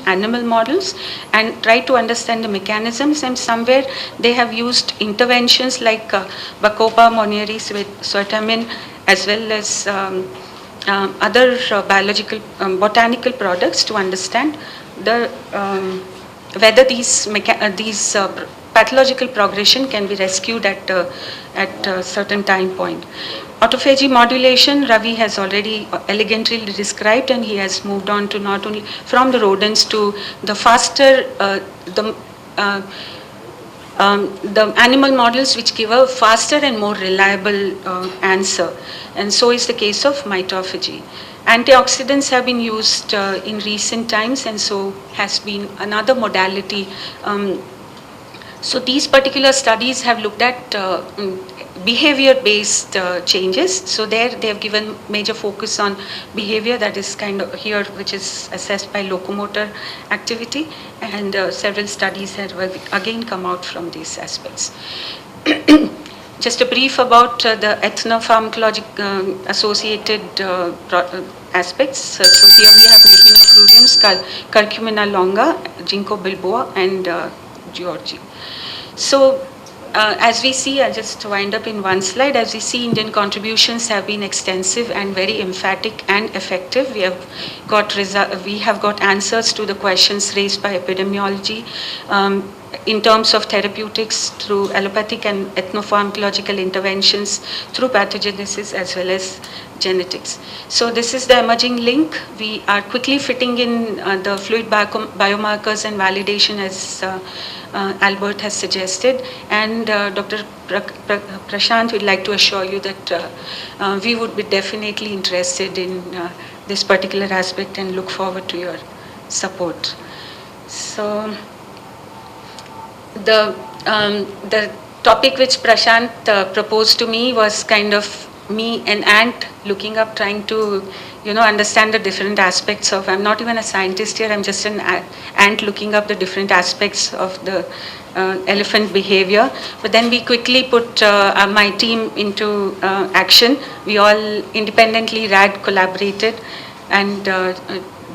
animal models and tried to understand the mechanisms, and somewhere they have used interventions like Bacopa, Monieri, Suetamin, as well as other biological, botanical products to understand the whether these pathological progression can be rescued at a certain time point. Autophagy modulation, Ravi has already elegantly described, and he has moved on to not only from the rodents to the faster, the animal models which give a faster and more reliable answer, and so is the case of mitophagy. Antioxidants have been used in recent times, and so has been another modality. So these particular studies have looked at behavior-based changes. So there they have given major focus on behavior, that is kind of here, which is assessed by locomotor activity, and several studies have again come out from these aspects. Just a brief about the ethnopharmacologic associated aspects. So here we have Lupina pruriens, Curcumina longa, Ginkgo bilboa, and Georgie. So as we see, I'll just wind up in one slide. As we see, Indian contributions have been extensive and very emphatic and effective. We have got answers to the questions raised by epidemiology in terms of therapeutics through allopathic and ethnopharmacological interventions, through pathogenesis as well as genetics. So this is the emerging link. We are quickly fitting in the fluid biomarkers and validation, as Albert has suggested, and Dr. Prashanth would like to assure you that we would be definitely interested in this particular aspect and look forward to your support. So the topic which Prashanth proposed to me was kind of me, an ant, looking up, trying to, understand the different aspects of. I'm not even a scientist here. I'm just an ant looking up the different aspects of the elephant behavior. But then we quickly put my team into action. We all independently collaborated and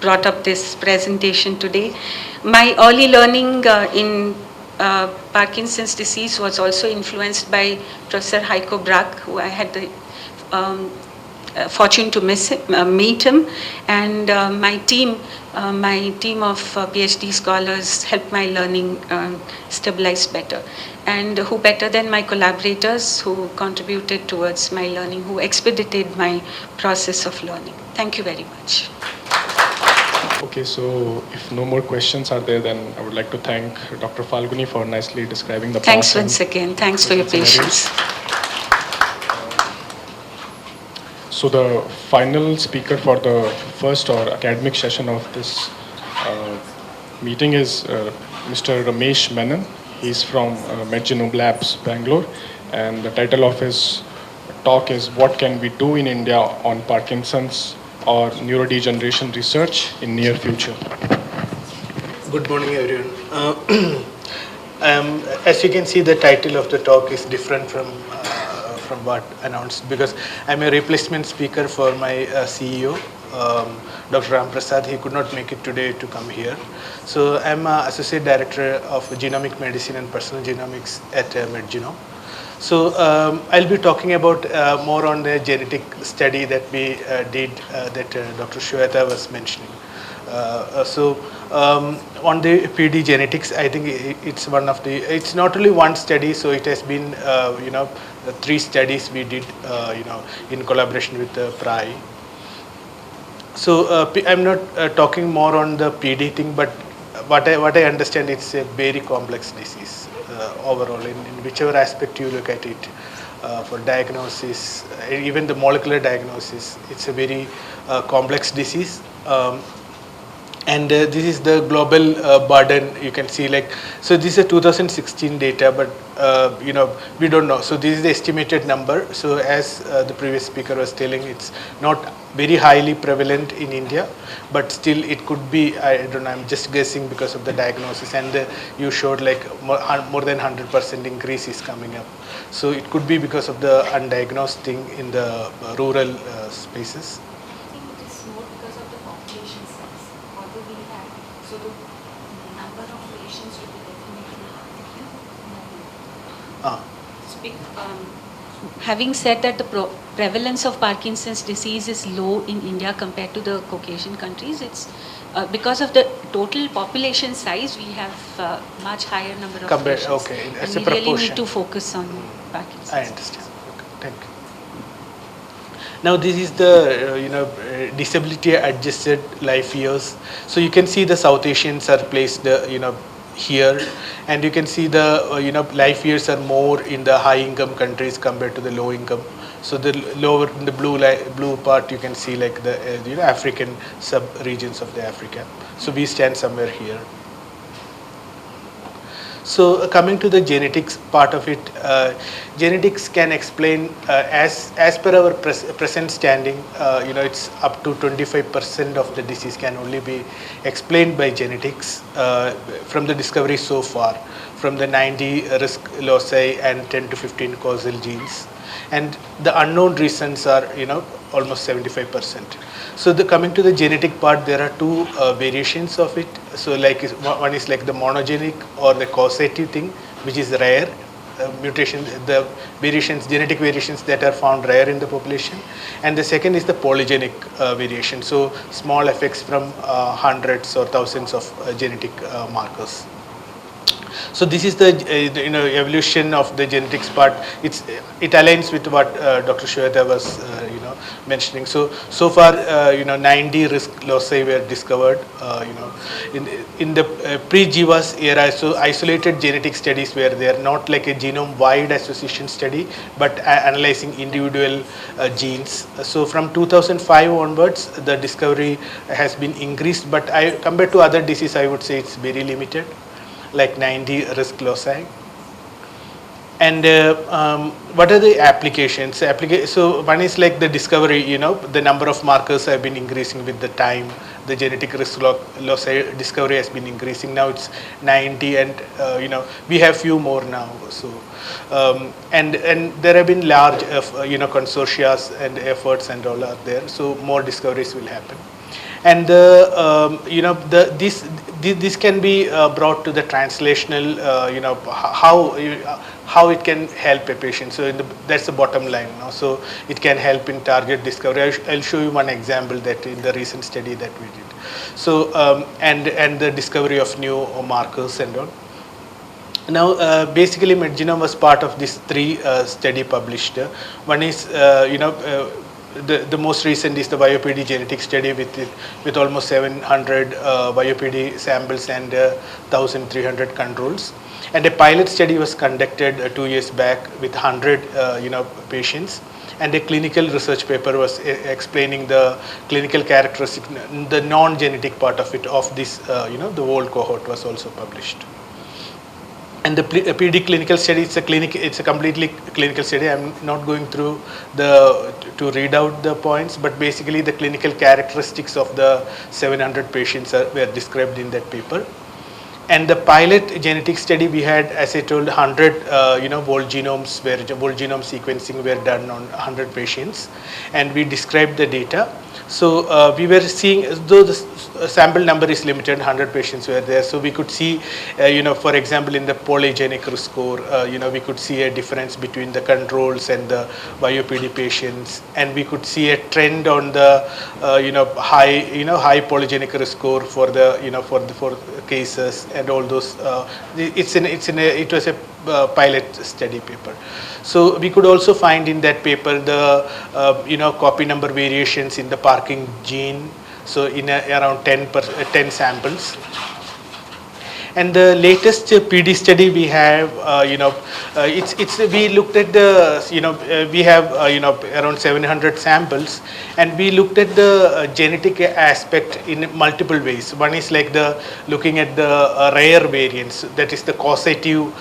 brought up this presentation today. My early learning in Parkinson's disease was also influenced by Professor Heiko Brack, who I had the fortune to meet him, and my team of PhD scholars helped my learning stabilize better. And who better than my collaborators who contributed towards my learning, who expedited my process of learning. Thank you very much. Okay, so if no more questions are there, then I would like to thank Dr. Phalguni for nicely describing the Thanks once again. Thanks for your patience. So the final speaker for the first or academic session of this meeting is Mr. Ramesh Menon. He's from Medgenome Labs, Bangalore, and the title of his talk is "What Can We Do in India on Parkinson's or Neurodegeneration Research in Near Future?" Good morning, everyone. As you can see, the title of the talk is different from what announced, because I'm a replacement speaker for my CEO, Dr. Ramprasad. He could not make it today to come here. So I'm Associate Director of Genomic Medicine and Personal Genomics at Medgenome. So I'll be talking about more on the genetic study that we did that Dr. Shweta was mentioning. On the PD genetics, I think it's one of the, it's not only one study, so it has been, the 3 studies we did, in collaboration with PRI. So I'm not talking more on the PD thing, but what I understand, it's a very complex disease overall, in whichever aspect you look at it. For diagnosis, even the molecular diagnosis, it's a very complex disease. And this is the global burden. You can see, like, so this is a 2016 data, but we don't know. So this is the estimated number. So as the previous speaker was telling, it's not very highly prevalent in India, but still it could be, I don't know, I'm just guessing because of the diagnosis, and you showed like more than 100% increase is coming up. So it could be because of the undiagnosed thing in the rural spaces. Having said that, the prevalence of Parkinson's disease is low in India compared to the Caucasian countries. It's because of the total population size, we have much higher number of patients. Okay, and we really need to focus on Parkinson's. I understand. Okay, thank you. Now this is the disability adjusted life years. So you can see the South Asians are placed here, and you can see the life years are more in the high income countries compared to the low income. So the lower in the blue part, you can see like the African sub regions of the Africa. So we stand somewhere here. So coming to the genetics part of it, genetics can explain as per our present standing, it's up to 25% of the disease can only be explained by genetics from the discovery so far, from the 90 risk loci and 10 to 15 causal genes, and the unknown reasons are almost 75%. So coming to the genetic part, there are 2 variations of it. So like one is like the monogenic or the causative thing, which is rare mutation, the variations, genetic variations that are found rare in the population, and the second is the polygenic variation. So small effects from hundreds or thousands of genetic markers. So this is the evolution of the genetics part. It aligns with what Dr. Shweta was mentioning. So far 90 risk loci were discovered in the pre-Jivas era. So isolated genetic studies were there, not like a genome wide association study, but analyzing individual genes. So from 2005 onwards the discovery has been increased, but compared to other diseases I would say it's very limited, like 90 risk loci. And what are the applications? So one is like the discovery, the number of markers have been increasing with the time. The genetic risk loci discovery has been increasing. Now it's 90, and we have few more now. So and there have been large consortia and efforts and all are there. So more discoveries will happen. And this can be brought to the translational, how it can help a patient. So that's the bottom line. So it can help in target discovery. I'll show you one example that in the recent study that we did. So and the discovery of new markers and all. Now basically Medgenome was part of this 3 study published. One is the most recent is the BioPD genetic study with almost 700 BioPD samples and 1,300 controls. And a pilot study was conducted 2 years back with 100 patients. And a clinical research paper was explaining the clinical characteristic, the non-genetic part of it, of this, the whole cohort was also published. And the PD clinical study, it's a completely clinical study. I'm not going through to read out the points, but basically the clinical characteristics of the 700 patients were described in that paper. And the pilot genetic study we had, as I told, 100 whole genomes, where whole genome sequencing were done on 100 patients, and we described the data. So we were seeing, though the sample number is limited, 100 patients were there, so we could see, for example, in the polygenic risk score, we could see a difference between the controls and the BioPD patients, and we could see a trend on the, high polygenic risk score for the, for cases and all those. It was a pilot study paper. So we could also find in that paper the copy number variations in the Parkinson gene, so in around 10 samples. And the latest PD study we have, we looked at the, we have around 700 samples, and we looked at the genetic aspect in multiple ways. One is like looking at the rare variants, that is the causative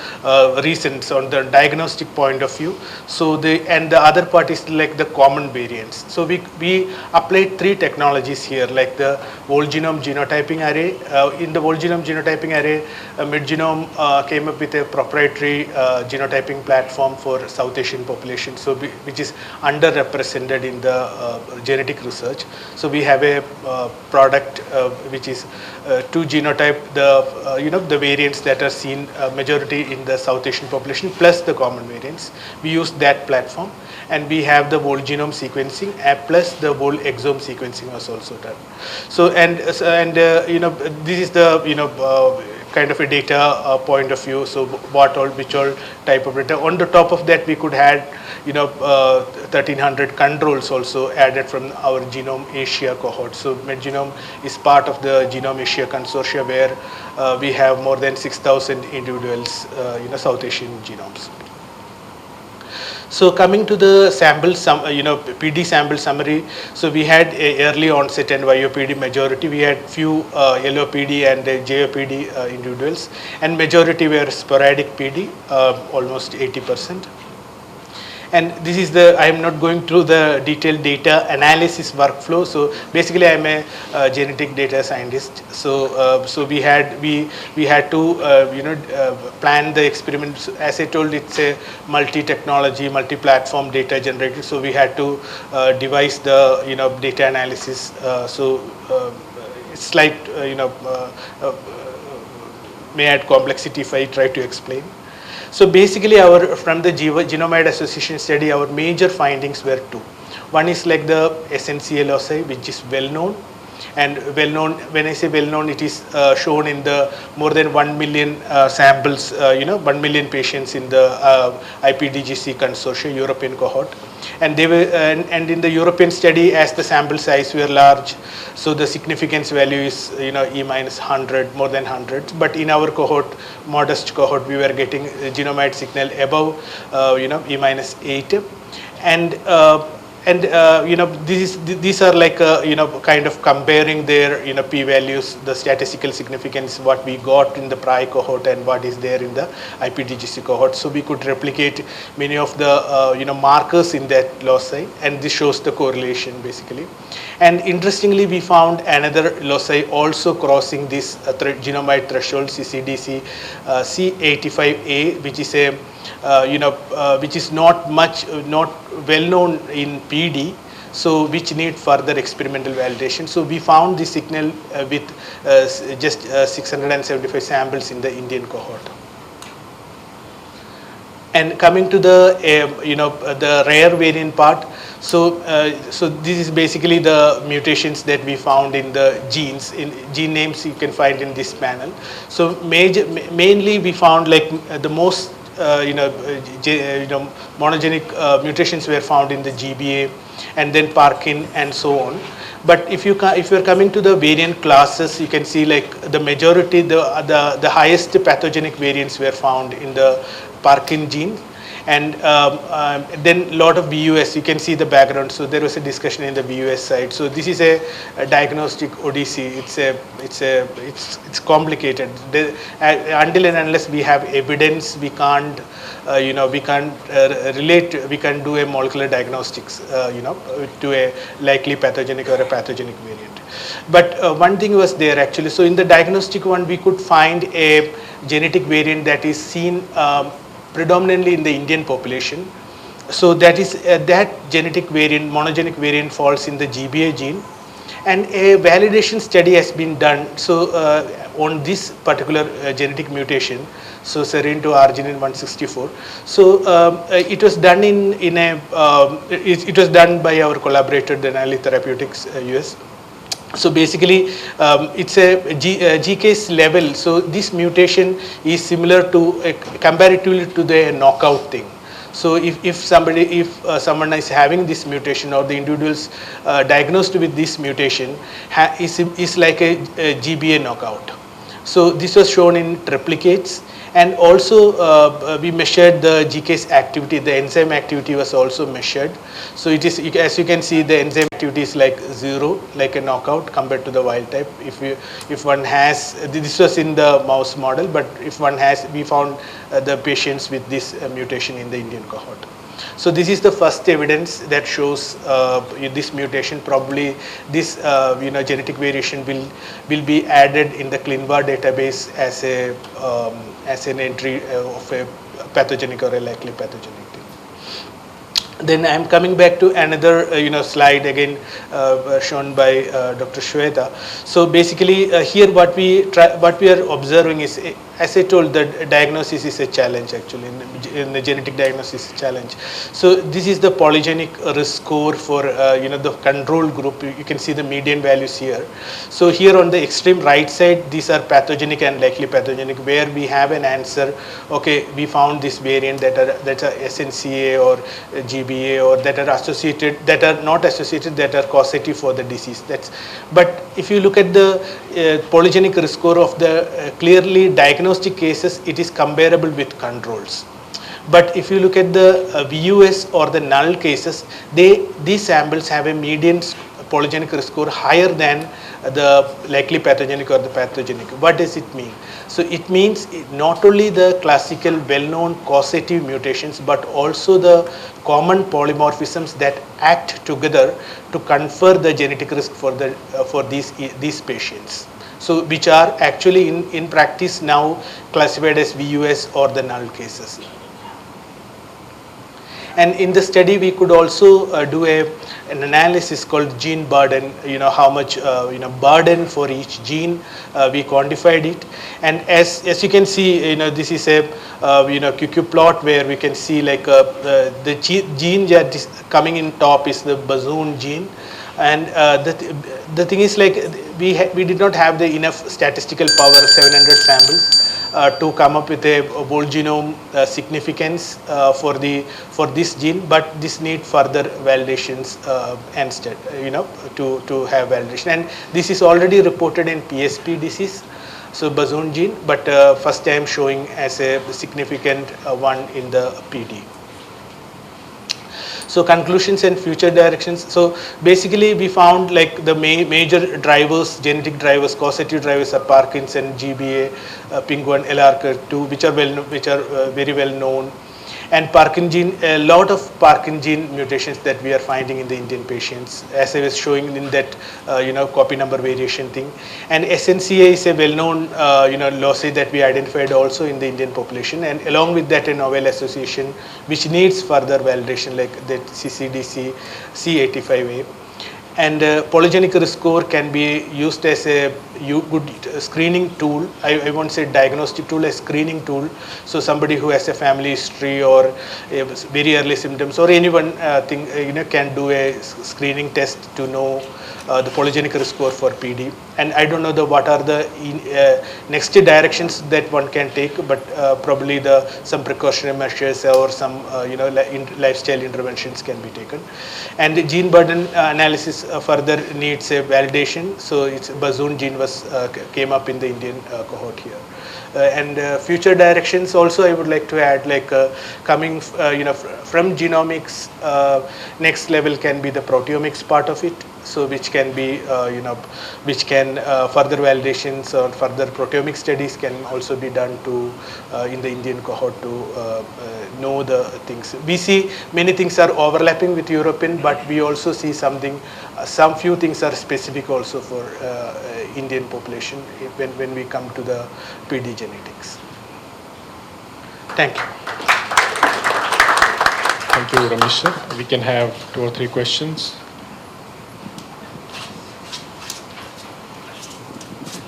reasons on the diagnostic point of view. So and the other part is like the common variants. So we applied 3 technologies here, like the whole genome genotyping array. In the whole genome genotyping array, Medgenome came up with a proprietary genotyping platform for South Asian population, so which is underrepresented in the genetic research. So we have a product which is to genotype the the variants that are seen majority in the South Asian population plus the common variants. We use that platform, and we have the whole genome sequencing plus the whole exome sequencing was also done. So and this is the kind of a data point of view. So which all type of data. On the top of that, we could add 1,300 controls also added from our Genome Asia cohort. So Medgenome is part of the Genome Asia consortia, where we have more than 6,000 individuals, South Asian genomes. So coming to the sample, PD sample summary. So we had a early onset and YOPD majority. We had few LOPD and JOPD individuals, and majority were sporadic PD, almost 80%. And this is I am not going through the detailed data analysis workflow. So basically, I am a genetic data scientist. So we had to plan the experiments. As I told, it's a multi-technology, multi-platform data generated. So we had to devise the data analysis. It's slight may add complexity if I try to explain. So basically, from the genome-wide association study, our major findings were 2. One is like the SNCA loci, which is well known, and well known. When I say well known, it is shown in the more than 1 million samples, 1 million patients in the IPDGC consortium European cohort. And they were, and in the European study, as the sample size were large, so the significance value is E minus 100, more than 100. But in our cohort, modest cohort, we were getting genome-wide signal above E minus 8, and these are like kind of comparing their p-values, the statistical significance, what we got in the prior cohort and what is there in the IPDGC cohort. So we could replicate many of the markers in that loci, and this shows the correlation basically. And interestingly, we found another loci also crossing this genome-wide threshold, CCDC C85A, which is a which is not well known in PD, so which need further experimental validation. So we found this signal with just 675 samples in the Indian cohort. And coming to the the rare variant part, so this is basically the mutations that we found in the genes. In gene names you can find in this panel. So mainly we found like the most monogenic mutations were found in the GBA, and then Parkin and so on. But if you are coming to the variant classes, you can see like the majority, the highest pathogenic variants were found in the Parkin gene. And then a lot of BUS, you can see the background. So there was a discussion in the BUS side. So this is a diagnostic odyssey. It's complicated. Until and unless we have evidence, we can't relate. We can do a molecular diagnostics to a likely pathogenic or a pathogenic variant. But one thing was there actually. So in the diagnostic one, we could find a genetic variant that is seen predominantly in the Indian population. So that is that genetic variant, monogenic variant, falls in the GBA gene, and a validation study has been done. So on this particular genetic mutation, so serine to arginine 164. So it was done it was done by our collaborator Denali Therapeutics US. So basically, it's a GCase level. So this mutation is similar to comparatively to the knockout thing. So if someone is having this mutation, or the individuals diagnosed with this mutation is like a GBA knockout. So this was shown in triplicates. And also we measured the GCase activity, the enzyme activity was also measured. So it is, as you can see, the enzyme activity is like 0, like a knockout compared to the wild type. If one has, this was in the mouse model, but if one has, we found the patients with this mutation in the Indian cohort. So this is the first evidence that shows this mutation. Probably this genetic variation will be added in the ClinVar database as an entry of a pathogenic or a likely pathogenic thing. Then I am coming back to another slide again shown by Dr. Shweta. So basically here what we are observing is, as I told, the diagnosis is a challenge actually. In the genetic diagnosis is a challenge. So this is the polygenic risk score for the control group. You can see the median values here. So here on the extreme right side, these are pathogenic and likely pathogenic, where we have an answer. Okay, we found this variant that are SNCA or GBA, or that are associated, that are not associated, that are causative for the disease. But if you look at the polygenic risk score of the clearly diagnostic cases, it is comparable with controls. But if you look at the VUS or the null cases, these samples have a median polygenic risk score higher than the likely pathogenic or the pathogenic. What does it mean? So it means not only the classical well-known causative mutations, but also the common polymorphisms that act together to confer the genetic risk for these patients. So which are actually in practice now classified as VUS or the null cases. And in the study, we could also do an analysis called gene burden. How much burden for each gene. We quantified it, and as you can see, this is a QQ plot where we can see like the gene that is coming in top is the bazoon gene. And the thing is, like, we did not have the enough statistical power, 700 samples, to come up with a whole genome significance for this gene, but this need further validations instead, to have validation. And this is already reported in PSP disease, so Bazoon gene, but first time showing as a significant one in the PD. So conclusions and future directions. So basically we found like the major drivers, genetic drivers, causative drivers are Parkinson, GBA, PINK1, LRCA2, which are very well known. And Parkinson, a lot of Parkinson mutations that we are finding in the Indian patients, as I was showing in that, copy number variation thing. And SNCA is a well-known, loci that we identified also in the Indian population. And along with that, a novel association, which needs further validation, like the CCDC, C85A. And polygenic risk score can be used as a good screening tool. I won't say diagnostic tool, a screening tool. So somebody who has a family history or very early symptoms, or anyone can do a screening test to know the polygenic risk score for PD. And I don't know what are the next directions that one can take, but probably some precautionary measures or some lifestyle interventions can be taken. And the gene burden analysis further needs a validation. So it's Bazoon gene came up in the Indian cohort here. And future directions also I would like to add, like coming from genomics, next level can be the proteomics part of it. So which can be, further validations or further proteomic studies can also be done to in the Indian cohort to know the things. We see many things are overlapping with European, but we also see some few things are specific also for Indian population when we come to the PD genetics. Thank you. Thank you, Ramesh sir. We can have 2 or 3 questions.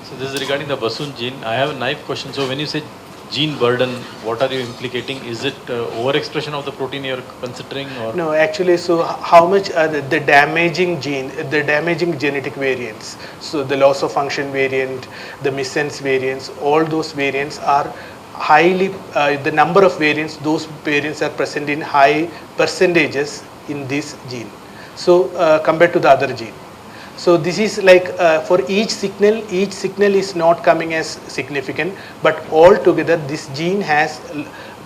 So this is regarding the Bazoon gene. I have a naive question. So when you say gene burden, what are you implicating? Is it overexpression of the protein you're considering? Or? No, actually, so how much are the damaging genetic variants? So the loss of function variant, the missense variants, all those variants are highly, the number of variants, those variants are present in high percentages in this gene. So compared to the other gene. So this is like for each signal is not coming as significant, but altogether this gene has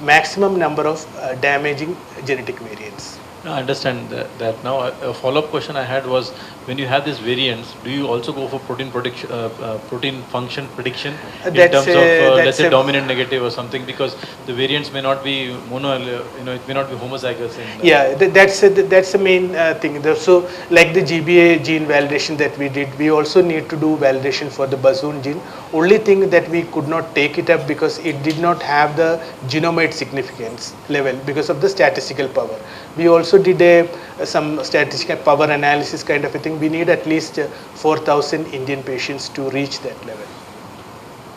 maximum number of damaging genetic variants. No, I understand that now. A follow-up question I had was, when you have these variants, do you also go for protein function prediction in terms of let's say dominant negative or something, because the variants may not be it may not be homozygous. Yeah, that's the main thing. So like the GBA gene validation that we did, we also need to do validation for the Bazoon gene. Only thing that we could not take it up because it did not have the genomate significance level because of the statistical power. We also did some statistical power analysis kind of a thing. We need at least 4,000 Indian patients to reach that level.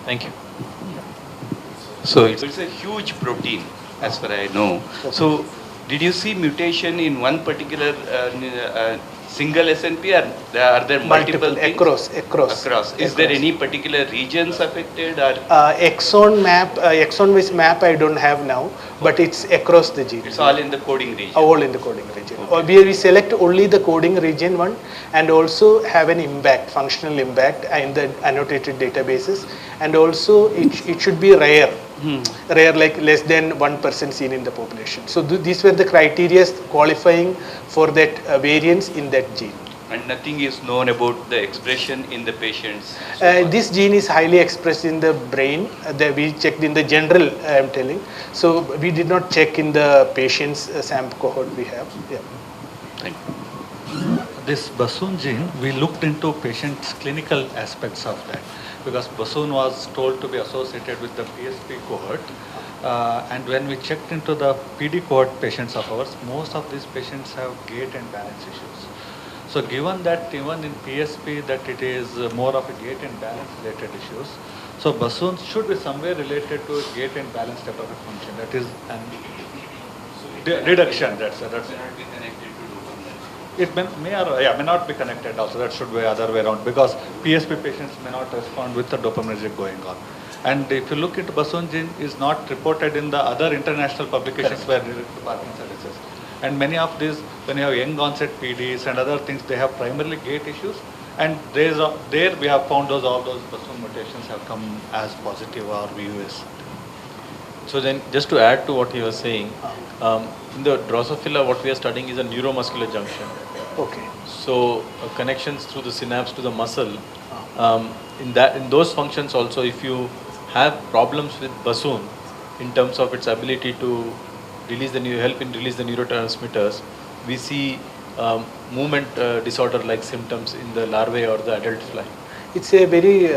Thank you. So it's a huge protein, as far as I know. So did you see mutation in one particular single SNP, or are there multiple across? Is there any particular regions affected, or exon wise map I don't have now, but it's across the gene. It's all in the coding region. All in the coding region. Okay. We select only the coding region one, and also have an impact, functional impact in the annotated databases, and also it should be rare. Rare, like less than 1% seen in the population. So these were the criteria qualifying for that variance in that gene. And nothing is known about the expression in the patients? This gene is highly expressed in the brain. We checked in the general, I am telling. So we did not check in the patient's sample cohort we have. Yeah. Thank you. This Bazoon gene, we looked into patients' clinical aspects of that, because Bazoon was told to be associated with the PSP cohort. And when we checked into the PD cohort patients of ours, most of these patients have gait and balance issues. So given that even in PSP that it is more of a gait and balance related issues, so Bazoon should be somewhere related to gait and balance type of a function. That is an reduction. It may not be connected also. That should be other way around, because PSP patients may not respond with the dopaminergic going on. And if you look at Bassoon gene is not reported in the other international publications where related to Parkinson's disease. And many of these, when you have young onset PDs and other things, they have primarily gait issues. And there we have found all those Bassoon mutations have come as positive or VUS. So then, just to add to what he was saying, in the Drosophila, what we are studying is a neuromuscular junction. Okay. So connections through the synapse to the muscle. In those functions also, if you have problems with Bassoon in terms of its ability to help in release the neurotransmitters, we see movement disorder-like symptoms in the larvae or the adult fly. It's a very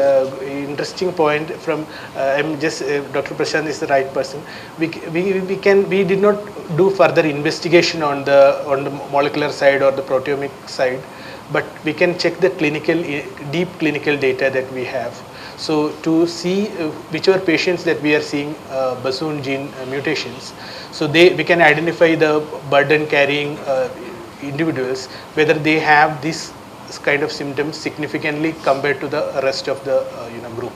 interesting point from, Dr. Prashanth is the right person. We did not do further investigation on the molecular side or the proteomic side, but we can check the deep clinical data that we have. So to see whichever patients that we are seeing Bassoon gene mutations, so we can identify the burden carrying individuals, whether they have this kind of symptoms significantly compared to the rest of the group.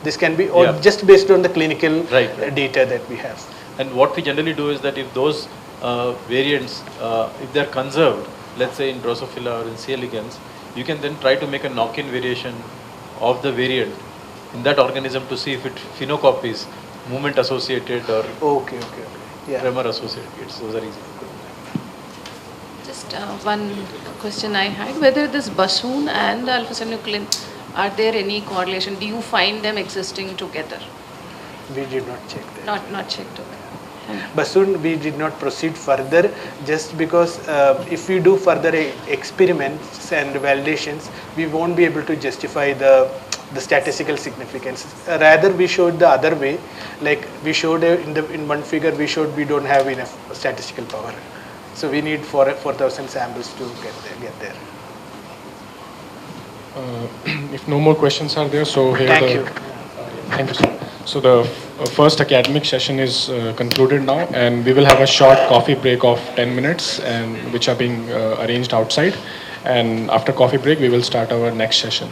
This can be just based on the clinical data that we have. And what we generally do is that if those variants, if they are conserved, let's say in Drosophila or in C. elegans, you can then try to make a knock-in variation of the variant in that organism to see if it phenocopies movement associated or tremor associated. Those are easy. Just one question I had, whether this Bassoon and the alpha-synuclein, are there any correlation? Do you find them existing together? We did not check that. Not checked together. Bassoon, we did not proceed further just because if we do further experiments and validations, we won't be able to justify the statistical significance. Rather, we showed the other way, like we showed in one figure, we showed we don't have enough statistical power. So we need 4,000 samples to get there. If no more questions are there, so here Thank you. Thank you, sir. So the first academic session is concluded now, and we will have a short coffee break of 10 minutes, and which are being arranged outside. And after coffee break, we will start our next session.